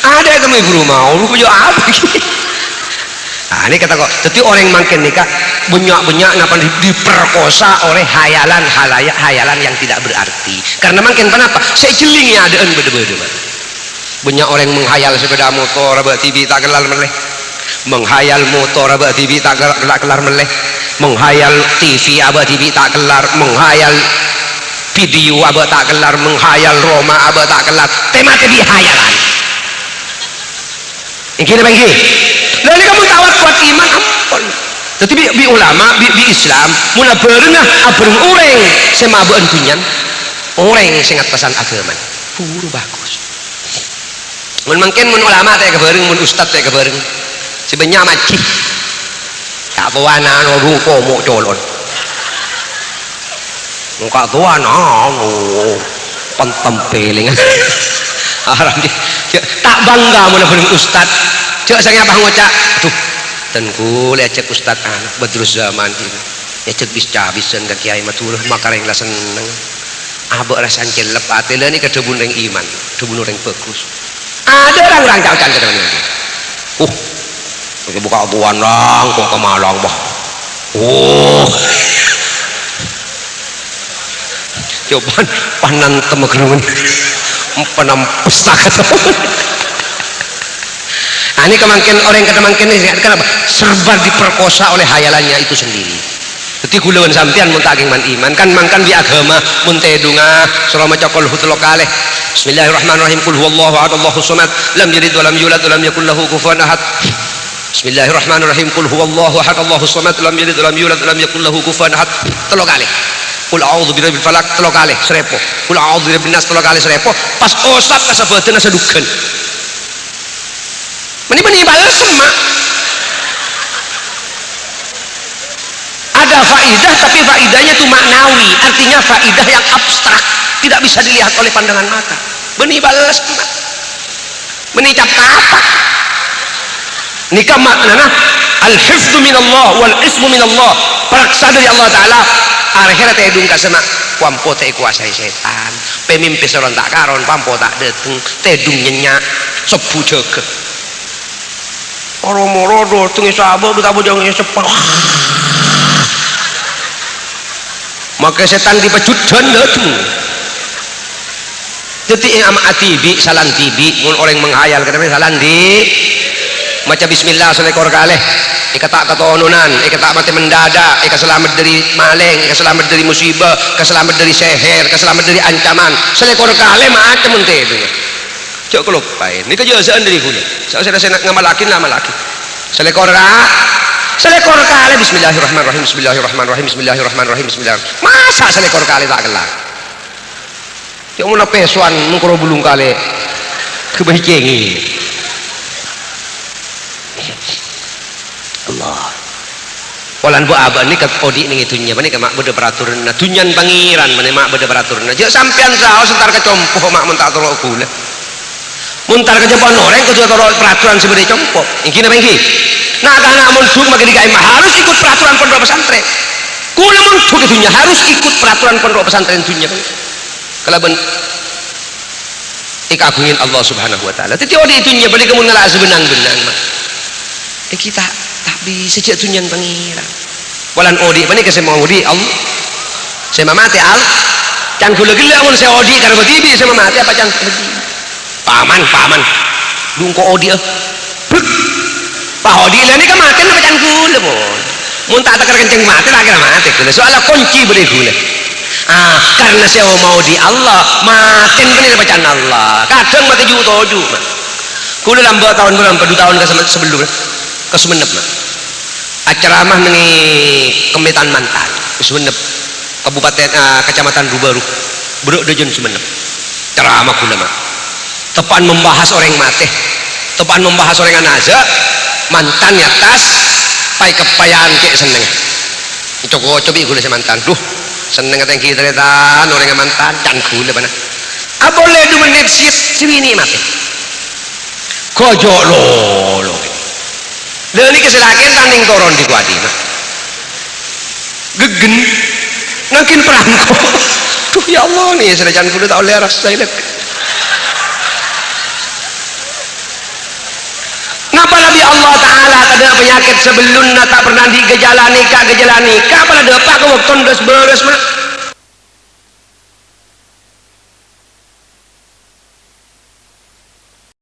ada kami rumah lu punya apa nah ini kata kok jadi orang makin nikah banyak ngapa diperkosa oleh hayalan yang tidak berarti karena makin kenapa saya jelingnya adaan beda-beda banyak orang menghayal sepeda motor abah TV tak kenal meleh menghayal motor abah TV tak kelar meleh menghayal TV abah TV tak kelar menghayal video abah tak kelar menghayal Roma abah tak kelar tema TV hayalan yang kira bagi lalu kamu tawat kuat iman ampun tetapi bi ulama bi Islam muna berenah abreng orang semabeun kunyan orang sing atasan agama puru bagus mun mungkin mun ulama teh kebareng mun ustad teh kebareng sebenarnya maci tak tuan anu ruko mau colon muka tuan anu pentempeling arah dia tak bangga mun bening ustad cek saya apa ngocak tuh tengku lihat cek ustad anak Badrus Zaman ini ya cek bis-cabisan ke kiai maturah makareng lah seneng abek rasan celep atele ini kedebun reng iman kedebun reng bagus ada orang jauh cantik dengan ini buka tuan lang kok kemalang bah cobaan panan temegerungan panam pustaka ini kemungkinan orang kemungkinan ini kenapa serba diperkosa oleh hayalannya itu sendiri jadi gulawan sampian muntaging man iman kan mangkan di agama muntedunga surah macakol hutul kaleh bismillahirrahmanirrahim kul huwallahu ahad Allahus samad lam yalid wa lam yulad wa lam yakul lahu kufuwan ahad bismillahirrahmanirrahim kul huwallahu ahad Allahus samad lam yalid wa lam yulad wa lam yakul lahu kufuwan ahad telo kalih kul a'udzu birabbil falaq telo kalih serepo kul a'udzu birabbin nas telo kalih serepo pas osat kasabeuteuna sadukeun meni balas semak faidah, tapi faidahnya itu maknawi, artinya faidah yang abstrak, tidak bisa dilihat oleh pandangan mata. Beni balas beni cap kapak nikah maknana al-hifdzu minallah wal ismu minallah, peraksa dari Allah Ta'ala. Akhirnya tedung kasema pampo teh kuasai setan, pemimpi seron tak karon pampo tak deteng tedung nyenyak sebu jaga moro-moro dateng sahabat kita bojong sepah, maka setan dipecut dan dateng. Jadi am atibi salan tibi mun orang menghayal kata salan di maca bismillah selekor kaleh ika tak katonunan, ika tak mati mendadak, ika selamat dari maling, ika selamat dari musibah, ika selamat dari seher, ika selamat dari ancaman. Selekor kaleh macam ente itu ya. Cok kelupain ini kejelasan dari guna saya ngamalakin ngamalakin selekor kaleh bismillahirrahmanirrahim bismillahirrahmanirrahim bismillahirrahmanirrahim bismillahirrahmanirrahim. Masa selekor kaleh tak kelar cok muna pesuan mengkoro bulung kaleh kebahikengi Allah walan bu abah ini kat odi ning itunya bani mak beda peraturan tunyan pangeran bani mak beda peraturan aja sampean saos entar kecompoh mak mentak tolok gula muntar kejaban orang kedua toro peraturan sebagai compok ingki apa ingki nah karena munduk maka dikai harus ikut peraturan pondok pesantren kula munduk itunya harus ikut peraturan pondok pesantren itunya kalaban ikagungin Allah Subhanahu wa taala teti odi itunya balik kamu ngelak sebenang-benang mak kita tak bisa cek tunyan pangeran walan odi bani ke semua odi Allah saya mati al can kula gila mun saya odi karena betibi saya mati apa can paman dungko odi pak odi ini kan mati apa can gula mun tak takar kenceng mati tak kira mati gula soalnya kunci beri gula karena saya mau di Allah makin bener bacaan Allah kadang mati juto gula lambat tahun berapa 2 tahun sebelumnya ke Sumenep acara mah nengi Kemitan Mantan Sumenep Kabupaten Kecamatan Rubaru Bro Dejon Sumenep ceramah kula mah tepan membahas orang mati tepan membahas orang anaza mantan ya tas pai kepayaan kek seneng cobi gula si mantan duh seneng kateng kita teretan orang mantan can gula mana boleh 2 menit sini mati kojok lolo dan ini kesilakan tanding toron di kuadi gegen ngakin perangko tuh ya Allah nih sedang kudu tak oleh ras saya ngapa Nabi Allah Ta'ala ada penyakit sebelumnya tak pernah digejala nikah pada depak ke waktu beres beres mah